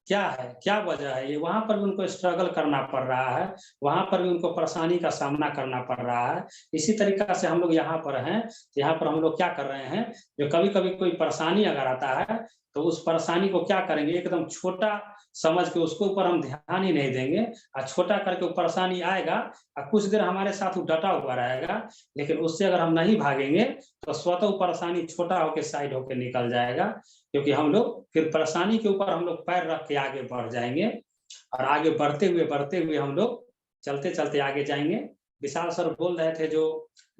क्या है, क्या वजह है, ये वहाँ पर भी उनको स्ट्रगल करना पड़ रहा है, वहाँ पर भी उनको परेशानी का सामना करना पड़ रहा है। इसी तरीका से हम लोग यहाँ पर हैं, यहाँ पर हम लोग क्या कर रहे हैं, जो कभी-कभी कोई परेशानी अगर आता है तो उस परेशानी को क्या करेंगे, एकदम छोटा समझ के उसके ऊपर हम ध्यान ही नहीं देंगे, और छोटा करके वो परेशानी आएगा और कुछ देर हमारे साथ वो डटा हुआ रहेगा, लेकिन उससे अगर हम नहीं भागेंगे तो स्वतः वो परेशानी छोटा होकर साइड होकर निकल जाएगा, क्योंकि हम लोग फिर परेशानी के ऊपर हम लोग पैर रख के आगे बढ़ जाएंगे, और आगे बढ़ते हुए हम लोग चलते-चलते आगे जाएंगे। विशाल सर बोल रहे थे जो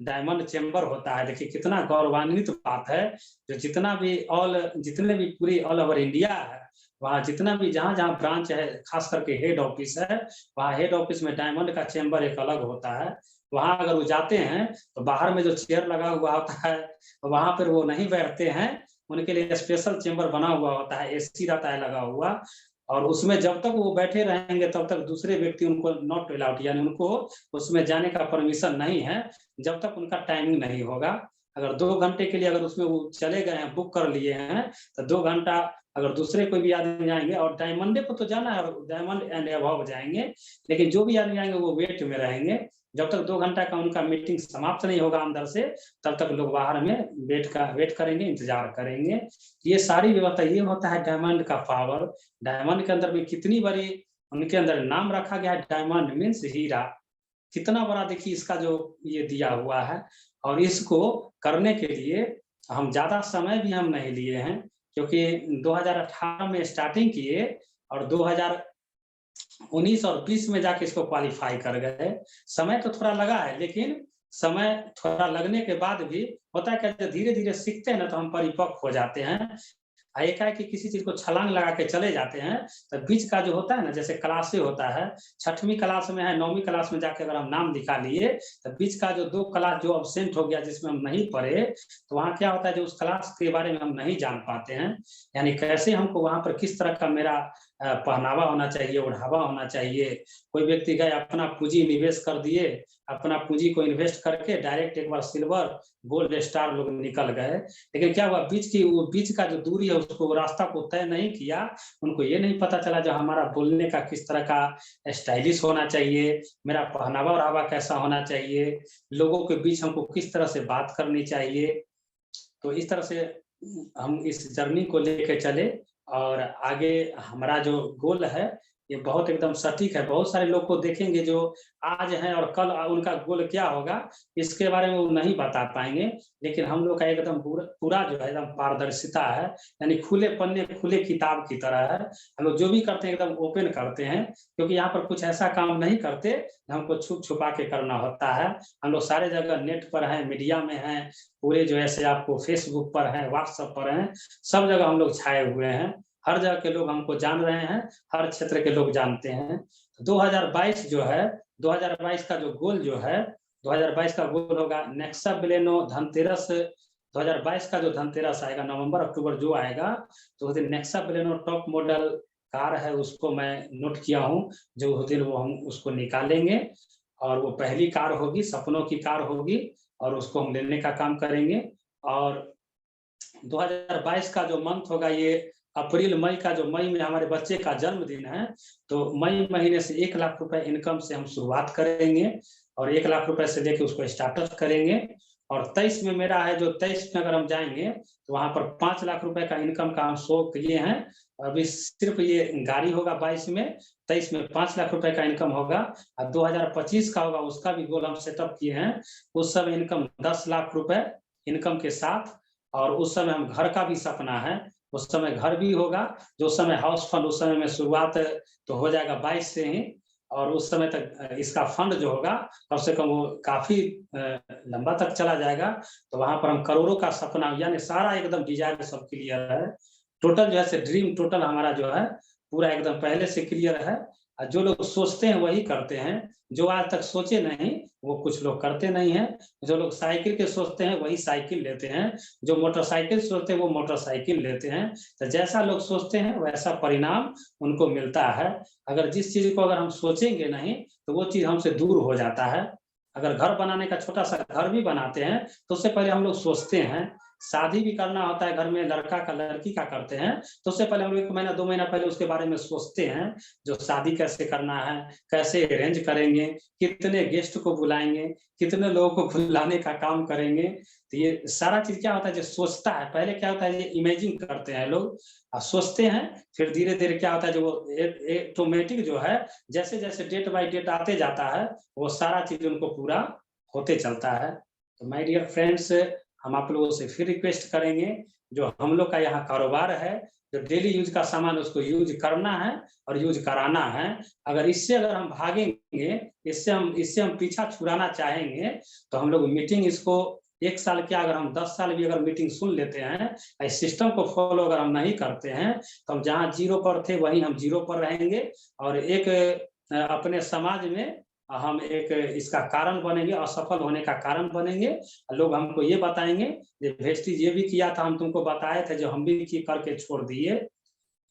डायमंड चेंबर होता है, देखिए कितना गौरवान्वित बात है, जो जितने भी पूरी ऑल ओवर इंडिया है, वहाँ जितना भी जहाँ-जहाँ ब्रांच है, खास करके हेड ऑफिस है, वहाँ हेड ऑफिस में डायमंड का चेंबर एक अलग होता है। वहाँ अगर वो जाते हैं तो बाहर में जो चेयर लगा हुआ होता है, वहाँ पर वो नहीं बैठते हैं, उनके लिए स्पेशल चेंबर बना हुआ होता है, एसी रहता है लगा हुआ, और उसमें जब तक वो बैठे रहेंगे तब तक दूसरे व्यक्ति उनको नॉट अलाउड, यानी उनको उसमें जाने का परमिशन नहीं है, जब तक उनका टाइमिंग नहीं होगा। अगर 2 घंटे के लिए अगर उसमें वो चले गए हैं, बुक कर लिए हैं, तो 2 घंटा अगर दूसरे कोई भी आदमी जाएँगे, और डायमंडे को तो जाना है, डायमंड एंड अबव जाएँगे, लेकिन जो भी आदमी जाएँगे वो वेट में रहेंगे। जब तक 2 घंटा का उनका मीटिंग समाप्त नहीं होगा अंदर से, तब तक लोग बाहर में वेट करेंगे, इंतज़ार करेंगे। ये सारी व्यवस्था, ये होता है डायमंड का पावर। डायमंड के अंदर भी कितनी बड़ी उनके अंदर नाम रखा गया है, डायमंड मीन्स हीरा। कितना बड़ा देखिए इसका जो ये दिया हुआ है, और इसको करने के लिए हम ज़्यादा समय भी हम नहीं लिए हैं। क्योंकि 2018 में स्टार्टिंग किए और 2019 और 20 में जाके इसको क्वालीफाई कर गए। समय तो थोड़ा लगा है, लेकिन समय थोड़ा लगने के बाद भी होता है क्या, जब धीरे-धीरे सीखते हैं ना तो हम परिपक्व हो जाते हैं। एकाएक किसी चीज को छलांग लगा के चले जाते हैं, तो बीच का जो होता है ना, जैसे क्लासे होता है, 6वीं क्लास में है, 9वीं क्लास में जाके अगर हम नाम लिखा लिए, तो बीच का जो 2 क्लास जो अब्सेंट हो गया जिसमें हम नहीं पढ़े, तो वहाँ क्या होता है, जो उस क्लास के बारे में हम नहीं जान पाते हैं, यानी कैसे हमको वहाँ पर किस तरह का मेरा पहनावा होना चाहिए, ओढ़ावा होना चाहिए। कोई व्यक्ति गए अपना पूंजी निवेश कर दिए, अपना पूंजी को इन्वेस्ट करके डायरेक्ट एक बार सिल्वर गोल्ड स्टार लोग निकल गए, लेकिन क्या हुआ, वो बीच का जो दूरी है उसको रास्ता को तय नहीं किया। उनको ये नहीं पता चला जो हमारा बोलने का किस तरह का स्टाइलिश होना चाहिए, मेरा पहनावा ओढ़ावा कैसा होना चाहिए, लोगों के बीच हमको किस तरह से बात करनी चाहिए। तो इस तरह से हम इस जर्नी को लेके चले और आगे हमारा जो गोल है ये बहुत एकदम सटीक है। बहुत सारे लोग को देखेंगे जो आज हैं और कल उनका गोल क्या होगा इसके बारे में वो नहीं बता पाएंगे, लेकिन हम लोग का एकदम पूरा जो है एकदम पारदर्शिता है, यानी खुले पन्ने खुले किताब की तरह है। हम लोग जो भी करते हैं एकदम ओपन करते हैं, क्योंकि यहाँ पर कुछ ऐसा काम नहीं करते हमको छुप छुपा के करना होता है। हम लोग सारे जगह नेट पर हैं, मीडिया में हैं, पूरे जो ऐसे आपको फेसबुक पर हैं, व्हाट्सएप पर हैं, सब जगह हम लोग छाए हुए हैं। हर जगह के लोग हमको जान रहे हैं, हर क्षेत्र के लोग जानते हैं। 2022 जो है, 2022 का जो गोल जो है, 2022 का गोल होगा नेक्सा बलेनो धनतेरस। 2022 का जो धनतेरस आएगा नवंबर अक्टूबर जो आएगा, तो उस दिन Nexa Baleno top model car है उसको मैं नोट किया हूँ, जो उस दिन वो हम उसको निकालेंगे और वो पहली कार होगी, सपनों की कार होगी और उसको हम लेने का काम करेंगे। और 2022 का जो मंथ होगा ये अप्रैल मई का, जो मई में हमारे बच्चे का जन्मदिन है, तो मई महीने से 1 लाख रुपए इनकम से हम शुरुआत करेंगे और 1 लाख रुपए से लेके उसको स्टार्टअप करेंगे। और 23 में मेरा है, जो 23 में अगर हम जाएंगे तो वहां पर 5 लाख रुपए का इनकम का हम शो किए हैं। अभी सिर्फ ये गाड़ी होगा 22 में, 23 में 5 लाख रुपए का इनकम होगा और 2025 का होगा, उसका भी गोल हम सेटअप किए हैं। उस समय इनकम 10 लाख रुपए इनकम के साथ, और उस समय हम घर का भी सपना है, उस समय घर भी होगा। जो समय हाउस फंड उस समय में शुरुआत तो हो जाएगा 22 से ही, और उस समय तक इसका फंड जो होगा कम से कम वो काफी लंबा तक चला जाएगा। तो वहां पर हम करोड़ों का सपना, यानी सारा एकदम डिजाइन सब क्लियर है। टोटल जो है ड्रीम टोटल हमारा जो है पूरा एकदम पहले से क्लियर है। जो लोग सोचते हैं वही करते हैं, जो आज तक सोचे नहीं वो कुछ लोग करते नहीं हैं। जो लोग साइकिल के सोचते हैं वही साइकिल लेते हैं, जो मोटरसाइकिल सोचते हैं वो मोटरसाइकिल लेते हैं। तो जैसा लोग सोचते हैं वैसा परिणाम उनको मिलता है। अगर जिस चीज को अगर हम सोचेंगे नहीं तो वो चीज हमसे दूर हो जाता है। अगर घर बनाने का छोटा सा घर भी बनाते हैं तो उससे पहले हम लोग सोचते हैं। शादी भी करना होता है घर में, लड़का का लड़की का करते हैं तो उससे पहले हम लोग 1 महीना 2 महीना पहले उसके बारे में सोचते हैं, जो शादी कैसे करना है, कैसे अरेंज करेंगे, कितने गेस्ट को बुलाएंगे, कितने लोगों को बुलाने का काम करेंगे। तो ये सारा चीज क्या होता है, जो सोचता है पहले क्या होता है, ये इमेजिन करते हैं लोग और सोचते हैं, फिर धीरे धीरे क्या होता है, जो वो ऑटोमेटिक जो है जैसे जैसे डेट बाय डेट आते जाता है वो सारा चीज उनको पूरा होते चलता है। तो माय डियर फ्रेंड्स, हम आप लोगों से फिर रिक्वेस्ट करेंगे, जो हम लोग का यहाँ कारोबार है, जो डेली यूज का सामान उसको यूज करना है और यूज कराना है। अगर हम भागेंगे, इससे हम पीछा छुड़ाना चाहेंगे तो हम लोग मीटिंग इसको 1 साल क्या, अगर हम 10 साल भी अगर मीटिंग सुन लेते हैं, इस सिस्टम को फॉलो अगर हम नहीं करते हैं तो हम जहाँ 0 पर थे वहीं हम 0 पर रहेंगे और एक अपने समाज में हम एक इसका कारण बनेंगे, असफल होने का कारण बनेंगे। लोग हमको ये बताएंगे कि वेस्टीज ये भी किया था, हम तुमको बताए थे, जो हम भी करके छोड़ दिए।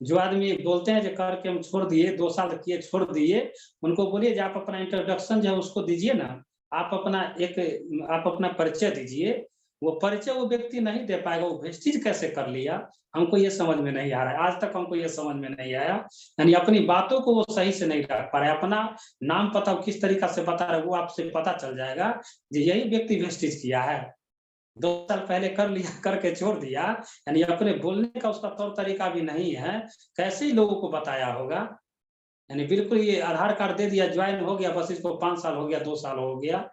जो आदमी बोलते हैं जो करके हम छोड़ दिए, 2 साल किए छोड़ दिए, उनको बोलिए कि आप अपना इंट्रोडक्शन जो है उसको दीजिए ना, आप अपना परिचय दीजिए। वो परिचय वो व्यक्ति नहीं दे पाएगा, वो वेस्टीज कैसे कर लिया, हमको ये समझ में नहीं आ रहा है। आज तक हमको ये समझ में नहीं आया, यानी अपनी बातों को वो सही से नहीं रख पा रहे। अपना नाम पता किस तरीका से बता रहे वो आपसे पता चल जाएगा कि यही व्यक्ति वेस्टीज किया है। 2 साल पहले कर लिया, करके छोड़ दिया, यानी अपने बोलने का उसका तौर तरीका भी नहीं है, कैसे ही लोगों को बताया होगा। यानी बिल्कुल ये आधार कार्ड दे दिया, ज्वाइन हो गया, बस इसको 5 साल हो गया, 2 साल हो गया।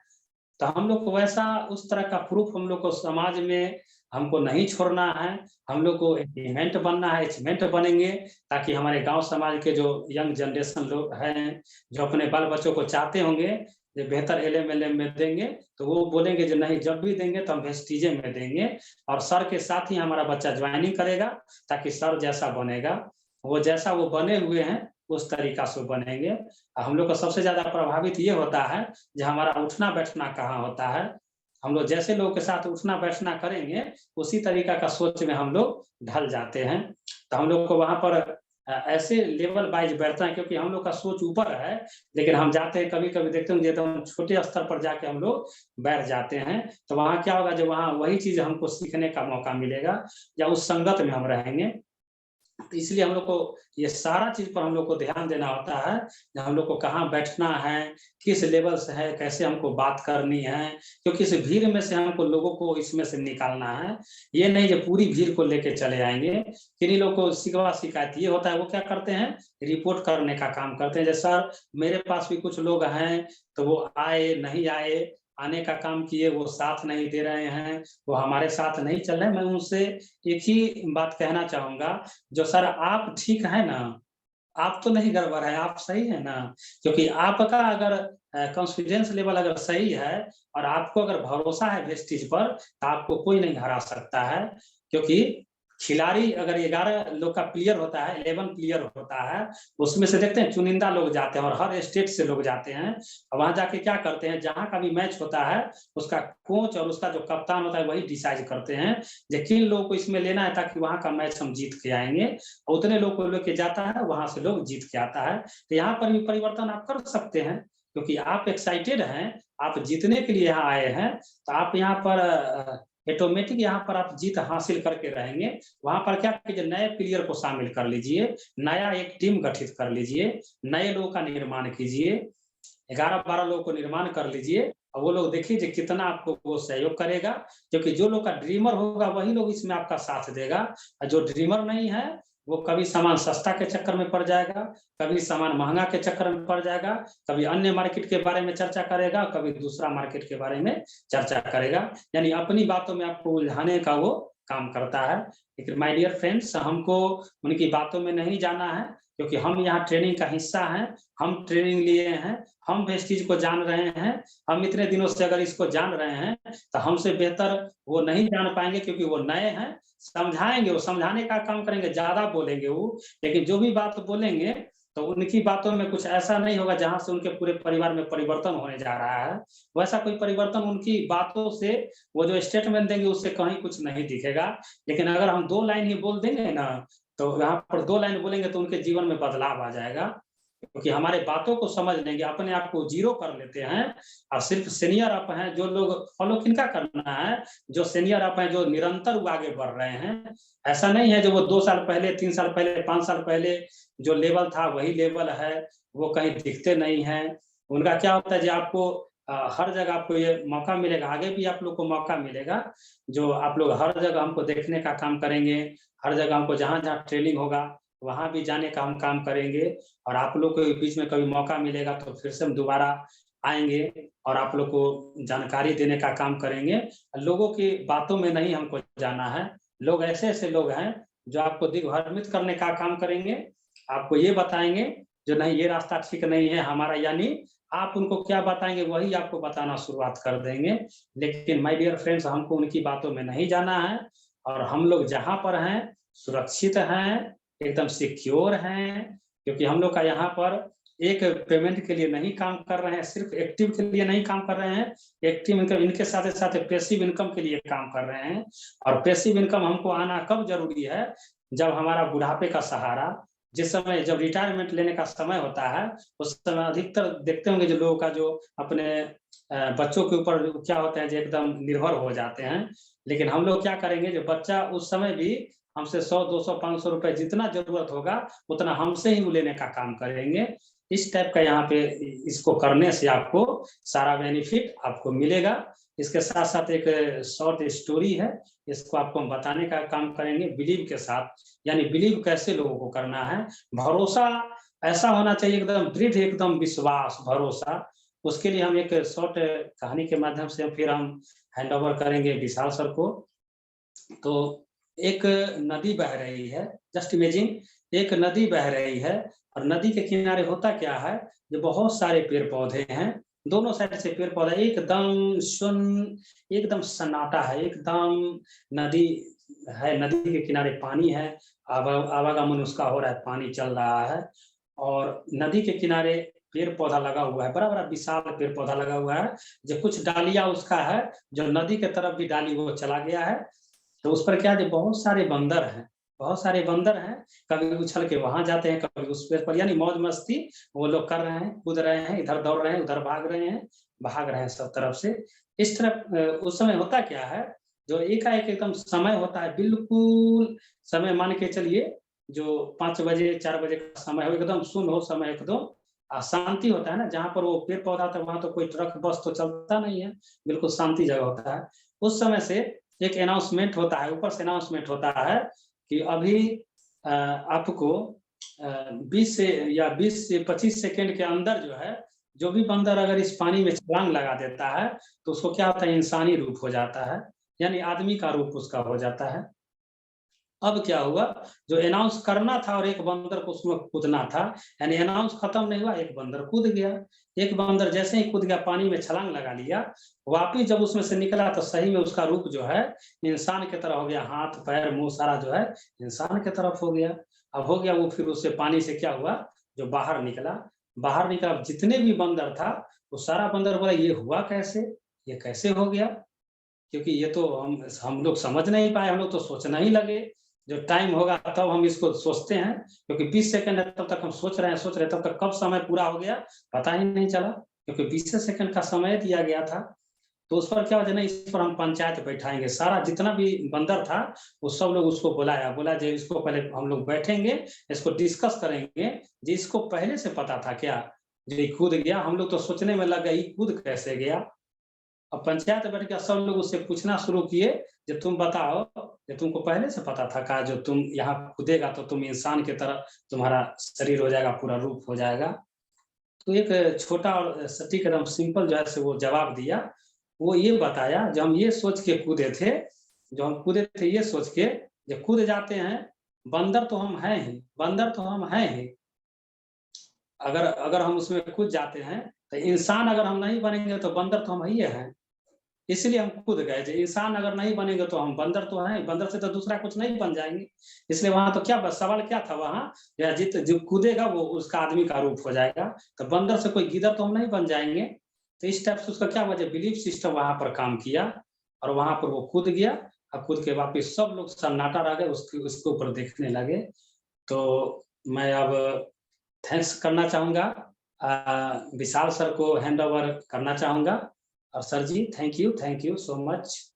तो हम लोग को वैसा उस तरह का प्रूफ हम लोग को समाज में हमको नहीं छोड़ना है, हम लोग को अचीवमेंट बनना है, अचीवमेंट बनेंगे ताकि हमारे गांव समाज के जो यंग जनरेशन लोग हैं, जो अपने बाल बच्चों को चाहते होंगे जो बेहतर एलएम में देंगे, तो वो बोलेंगे जो नहीं जब भी देंगे तो हम वेस्टीजे में देंगे और सर के साथ ही हमारा बच्चा ज्वाइनिंग करेगा ताकि सर जैसा बनेगा, वो जैसा वो बने हुए हैं उस तरीका से बनेंगे। हम लोग को सबसे ज्यादा प्रभावित ये होता है जो हमारा उठना बैठना कहाँ होता है, हम लोग जैसे लोगों के साथ उठना बैठना करेंगे उसी तरीका का सोच में हम लोग ढल जाते हैं। तो हम लोग को वहां पर ऐसे लेवल वाइज बैठता है क्योंकि हम लोग का सोच ऊपर है, लेकिन हम जाते हैं कभी कभी देखते होंगे एकदम छोटे स्तर पर जाके हम लोग बैठ जाते हैं। तो वहां क्या होगा, जब वहां वही चीज हमको सीखने का मौका मिलेगा या उस संगत में हम रहेंगे। तो इसलिए हम लोग को ये सारा चीज पर हम लोग को ध्यान देना होता है, हम लोग को कहाँ बैठना है, किस लेवल से है, कैसे हमको बात करनी है, क्योंकि इस भीड़ में से हमको लोगों को इसमें से निकालना है। ये नहीं जो पूरी भीड़ को लेके चले आएंगे। किन्हीं लोग को शिकवा शिकायत ये होता है, वो क्या करते हैं, रिपोर्ट करने का काम करते हैं। जैसे सर मेरे पास भी कुछ लोग हैं, तो वो आए नहीं आए, आने का काम किए, वो साथ नहीं दे रहे हैं, वो हमारे साथ नहीं चल रहे। मैं उनसे एक ही बात कहना चाहूंगा, जो सर आप ठीक है ना, आप तो नहीं गड़बड़ है, आप सही है ना, क्योंकि आपका अगर कॉन्फिडेंस लेवल अगर सही है और आपको अगर भरोसा है वेस्टीज पर, तो आपको कोई नहीं हरा सकता है। क्योंकि खिलाड़ी अगर 11 लोग का प्लेयर होता है, 11 प्लेयर होता है, उसमें से देखते हैं चुनिंदा लोग जाते हैं और हर स्टेट से लोग जाते हैं। और वहां जाके क्या करते हैं, जहां का भी मैच होता है उसका कोच और उसका जो कप्तान होता है वही डिसाइड करते हैं कि किन लोगों को इसमें लेना है ताकि वहां का मैच हम जीत के आएंगे। और उतने लोग को लेके जाता है, वहां से लोग जीत के आता है। तो यहाँ पर भी परिवर्तन आप कर सकते हैं, क्योंकि आप एक्साइटेड हैं, आप जीतने के लिए यहाँ आए हैं, तो आप यहाँ पर ऑटोमेटिक यहाँ पर आप जीत हासिल करके रहेंगे। वहां पर क्या कीजिए, नए प्लेयर को शामिल कर लीजिए, नया एक टीम गठित कर लीजिए, नए लोगों का निर्माण कीजिए, 11-12 लोगों को निर्माण कर लीजिए। और वो लोग देखिए कितना आपको वो सहयोग करेगा, क्योंकि जो लोग का ड्रीमर होगा वही लोग इसमें आपका साथ देगा। और जो ड्रीमर नहीं है वो कभी सामान सस्ता के चक्कर में पड़ जाएगा, कभी सामान महंगा के चक्कर में पड़ जाएगा, कभी अन्य मार्केट के बारे में चर्चा करेगा, कभी दूसरा मार्केट के बारे में चर्चा करेगा, यानी अपनी बातों में आपको उलझाने का वो काम करता है। लेकिन माय डियर फ्रेंड्स, हमको उनकी बातों में नहीं जाना है, क्योंकि हम यहाँ ट्रेनिंग का हिस्सा हैं, हम ट्रेनिंग लिए हैं, हम वेस्टीज को जान रहे हैं। हम इतने दिनों से अगर इसको जान रहे हैं तो हमसे बेहतर वो नहीं जान पाएंगे, क्योंकि वो नए हैं। समझाएंगे, वो समझाने का काम करेंगे, ज्यादा बोलेंगे वो, लेकिन जो भी बात बोलेंगे तो उनकी बातों में कुछ ऐसा नहीं होगा जहां से उनके पूरे परिवार में परिवर्तन होने जा रहा है। वैसा कोई परिवर्तन उनकी बातों से, वो जो स्टेटमेंट देंगे उससे कहीं कुछ नहीं दिखेगा। लेकिन अगर हम 2 लाइन ही बोल देंगे ना, तो यहाँ पर 2 लाइन बोलेंगे तो उनके जीवन में बदलाव आ जाएगा, क्योंकि हमारे बातों को समझ लेंगे, अपने आप को जीरो कर लेते हैं। और सिर्फ सीनियर अप हैं, जो लोग फॉलो किनका करना है, जो सीनियर अप हैं, जो निरंतर वो आगे बढ़ रहे हैं। ऐसा नहीं है जो वो 2 साल पहले, 3 साल पहले, 5 साल पहले जो लेवल था वही लेवल है, वो कहीं दिखते नहीं है। उनका क्या होता है जो आपको हर जगह आपको ये मौका मिलेगा, आगे भी आप लोग को मौका मिलेगा, जो आप लोग हर जगह हमको देखने का काम करेंगे, हर जगह हमको जहाँ जहाँ ट्रेनिंग होगा वहां भी जाने का हम काम करेंगे। और आप लोग को बीच में कभी मौका मिलेगा तो फिर से हम दोबारा आएंगे और आप लोग को जानकारी देने का काम करेंगे। लोगों की बातों में नहीं हमको जाना है। लोग ऐसे ऐसे लोग हैं जो आपको दिग्भ्रमित करने का काम करेंगे, आपको ये बताएंगे जो नहीं ये रास्ता ठीक नहीं है हमारा, यानी आप उनको क्या बताएंगे वही आपको बताना शुरुआत कर देंगे। लेकिन माय डियर फ्रेंड्स, हमको उनकी बातों में नहीं जाना है, और हम लोग जहां पर हैं सुरक्षित हैं, एकदम सिक्योर हैं, क्योंकि हम लोग का यहाँ पर एक पेमेंट के लिए नहीं काम कर रहे हैं, सिर्फ एक्टिव के लिए नहीं काम कर रहे हैं, एक्टिव इनकम इनके साथ साथ पैसिव इनकम के लिए काम कर रहे हैं। और पैसिव इनकम हमको आना कब जरूरी है, जब हमारा बुढ़ापे का सहारा, जिस समय जब रिटायरमेंट लेने का समय होता है, उस समय अधिकतर देखते होंगे जो लोगों का जो अपने बच्चों के ऊपर क्या होता है जो एकदम निर्भर हो जाते हैं। लेकिन हम लोग क्या करेंगे, जो बच्चा उस समय भी हमसे 100, 200, 500 रुपए जितना जरूरत होगा उतना हमसे ही लेने का काम करेंगे। इस टाइप का यहाँ पे इसको करने से आपको सारा बेनिफिट आपको मिलेगा। इसके साथ साथ एक शॉर्ट स्टोरी है, इसको आपको हम बताने का काम करेंगे बिलीव के साथ। यानी बिलीव कैसे लोगों को करना है, भरोसा ऐसा होना चाहिए एकदम दृढ़, एकदम विश्वास, भरोसा। उसके लिए हम एक शॉर्ट कहानी के माध्यम से फिर हम हैंड ओवर करेंगे विशाल सर को। तो एक नदी बह रही है, जस्ट इमेजिन एक नदी बह रही है और नदी के किनारे होता क्या है, जो बहुत सारे पेड़-पौधे हैं, दोनों साइड से पेड़-पौधा एकदम शून्य, एकदम सन्नाटा है, एकदम नदी है, नदी के किनारे पानी है, आवागमन उसका हो रहा है, पानी चल रहा है और नदी के किनारे पेड़-पौधा लगा हुआ है, बड़ा-बड़ा विशाल पेड़-पौधा लगा हुआ है, जो कुछ डालियाँ उसका है, जो नदी के तरफ भी डाली वो चला गया है, तो उस पर क्या है, बहुत सारे बंदर हैं, बहुत सारे बंदर हैं, कभी उछल के वहाँ जाते हैं, कभी उस पेड़ पर, यानी मौज-मस्ती वो लोग कर रहे हैं, कूद रहे हैं, इधर दौड़ रहे हैं, उधर भाग रहे हैं सब तरफ से। इस तरफ उस समय होता क्या है, जो एकाएक एकदम समय होता है, बिल्कुल समय मान के चलिए, जो 5 बजे, 4 बजे का समय हो, एकदम शून्य हो समय एकदम शांति होता है ना, जहाँ पर वो पेड़-पौधा होता है, वहाँ तो कोई ट्रक, बस तो चलता नहीं है, बिल्कुल शांति जगह होता है। उस समय से एक अनाउंसमेंट होता है, ऊपर से अनाउंसमेंट होता है कि अभी आपको 20 से या 20 से 25 सेकंड के अंदर जो है, जो भी बंदर अगर इस पानी में छलांग लगा देता है, तो उसको क्या होता है, इंसानी रूप हो जाता है, यानी आदमी का रूप उसका हो जाता है। अब क्या हुआ, जो अनाउंस करना था और एक बंदर को उसमें कूदना था, यानी अनाउंस खत्म नहीं हुआ, एक बंदर कूद गया। एक बंदर जैसे ही कूद गया, पानी में छलांग लगा लिया, वापिस जब उसमें से निकला तो सही में उसका रूप जो है इंसान की तरह हो गया, हाथ, पैर, मुँह सारा जो है इंसान की तरफ हो गया। अब हो गया वो, फिर उससे पानी से क्या हुआ, जो बाहर निकला, जितने भी बंदर था, वो सारा बंदर बोला ये हुआ कैसे? ये कैसे हो गया? क्योंकि ये तो हम लोग समझ नहीं पाए, हम लोग तो सोचने ही लगे, जो टाइम होगा तब हम इसको सोचते हैं, क्योंकि 20 सेकंड है तब तक हम सोच रहे हैं, तब तक कब समय पूरा हो गया पता ही नहीं चला, क्योंकि 20 सेकंड का समय दिया गया था। तो उस पर क्या वजह नहीं, इस पर हम पंचायत बैठाएंगे, सारा जितना भी बंदर था वो सब लोग उसको बुलाया, बोला जो इसको पहले हम लोग बैठेंगे, इसको डिस्कस करेंगे, जिसको पहले से पता था क्या, जो ये कूद गया, हम लोग तो सोचने में लग गए ये कूद कैसे गया। अब पंचायत बैठ के सब लोग उससे पूछना शुरू किए, जो तुम बताओ, जो तुमको पहले से पता था का, जो तुम यहाँ कूदेगा तो तुम इंसान की तरह तुम्हारा शरीर हो जाएगा, पूरा रूप हो जाएगा। तो एक छोटा और सटीक एकदम सिंपल जो है से वो जवाब दिया। वो ये बताया, जो हम ये सोच के कूदे थे, ये सोच के, जब कूद जाते हैं, बंदर तो हम हैं ही, बंदर तो हम हैं ही। अगर अगर हम उसमें कूद जाते हैं, तो इंसान अगर हम नहीं बनेंगे तो बंदर तो हम ही हैं। इसलिए हम कूद गए, जो इंसान अगर नहीं बनेंगे तो हम बंदर तो हैं, बंदर से तो दूसरा कुछ नहीं बन जाएँगे। इसलिए वहाँ तो क्या सवाल क्या था वहाँ, या जो कूदेगा वो उसका आदमी का रूप हो जाएगा, तो बंदर से कोई गीदड़ तो हम नहीं बन जाएँगे। तो इस टाइप से उसका क्या वजह, बिलीफ सिस्टम वहाँ पर काम किया और वहाँ पर वो कूद गया और कूद के वापिस सब लोग सन्नाटा रह गए, उसके ऊपर देखने लगे। तो मैं अब थैंक्स करना चाहूँगा, विशाल सर को हैंड ओवर करना चाहूँगा। और sir ji, thank you so much.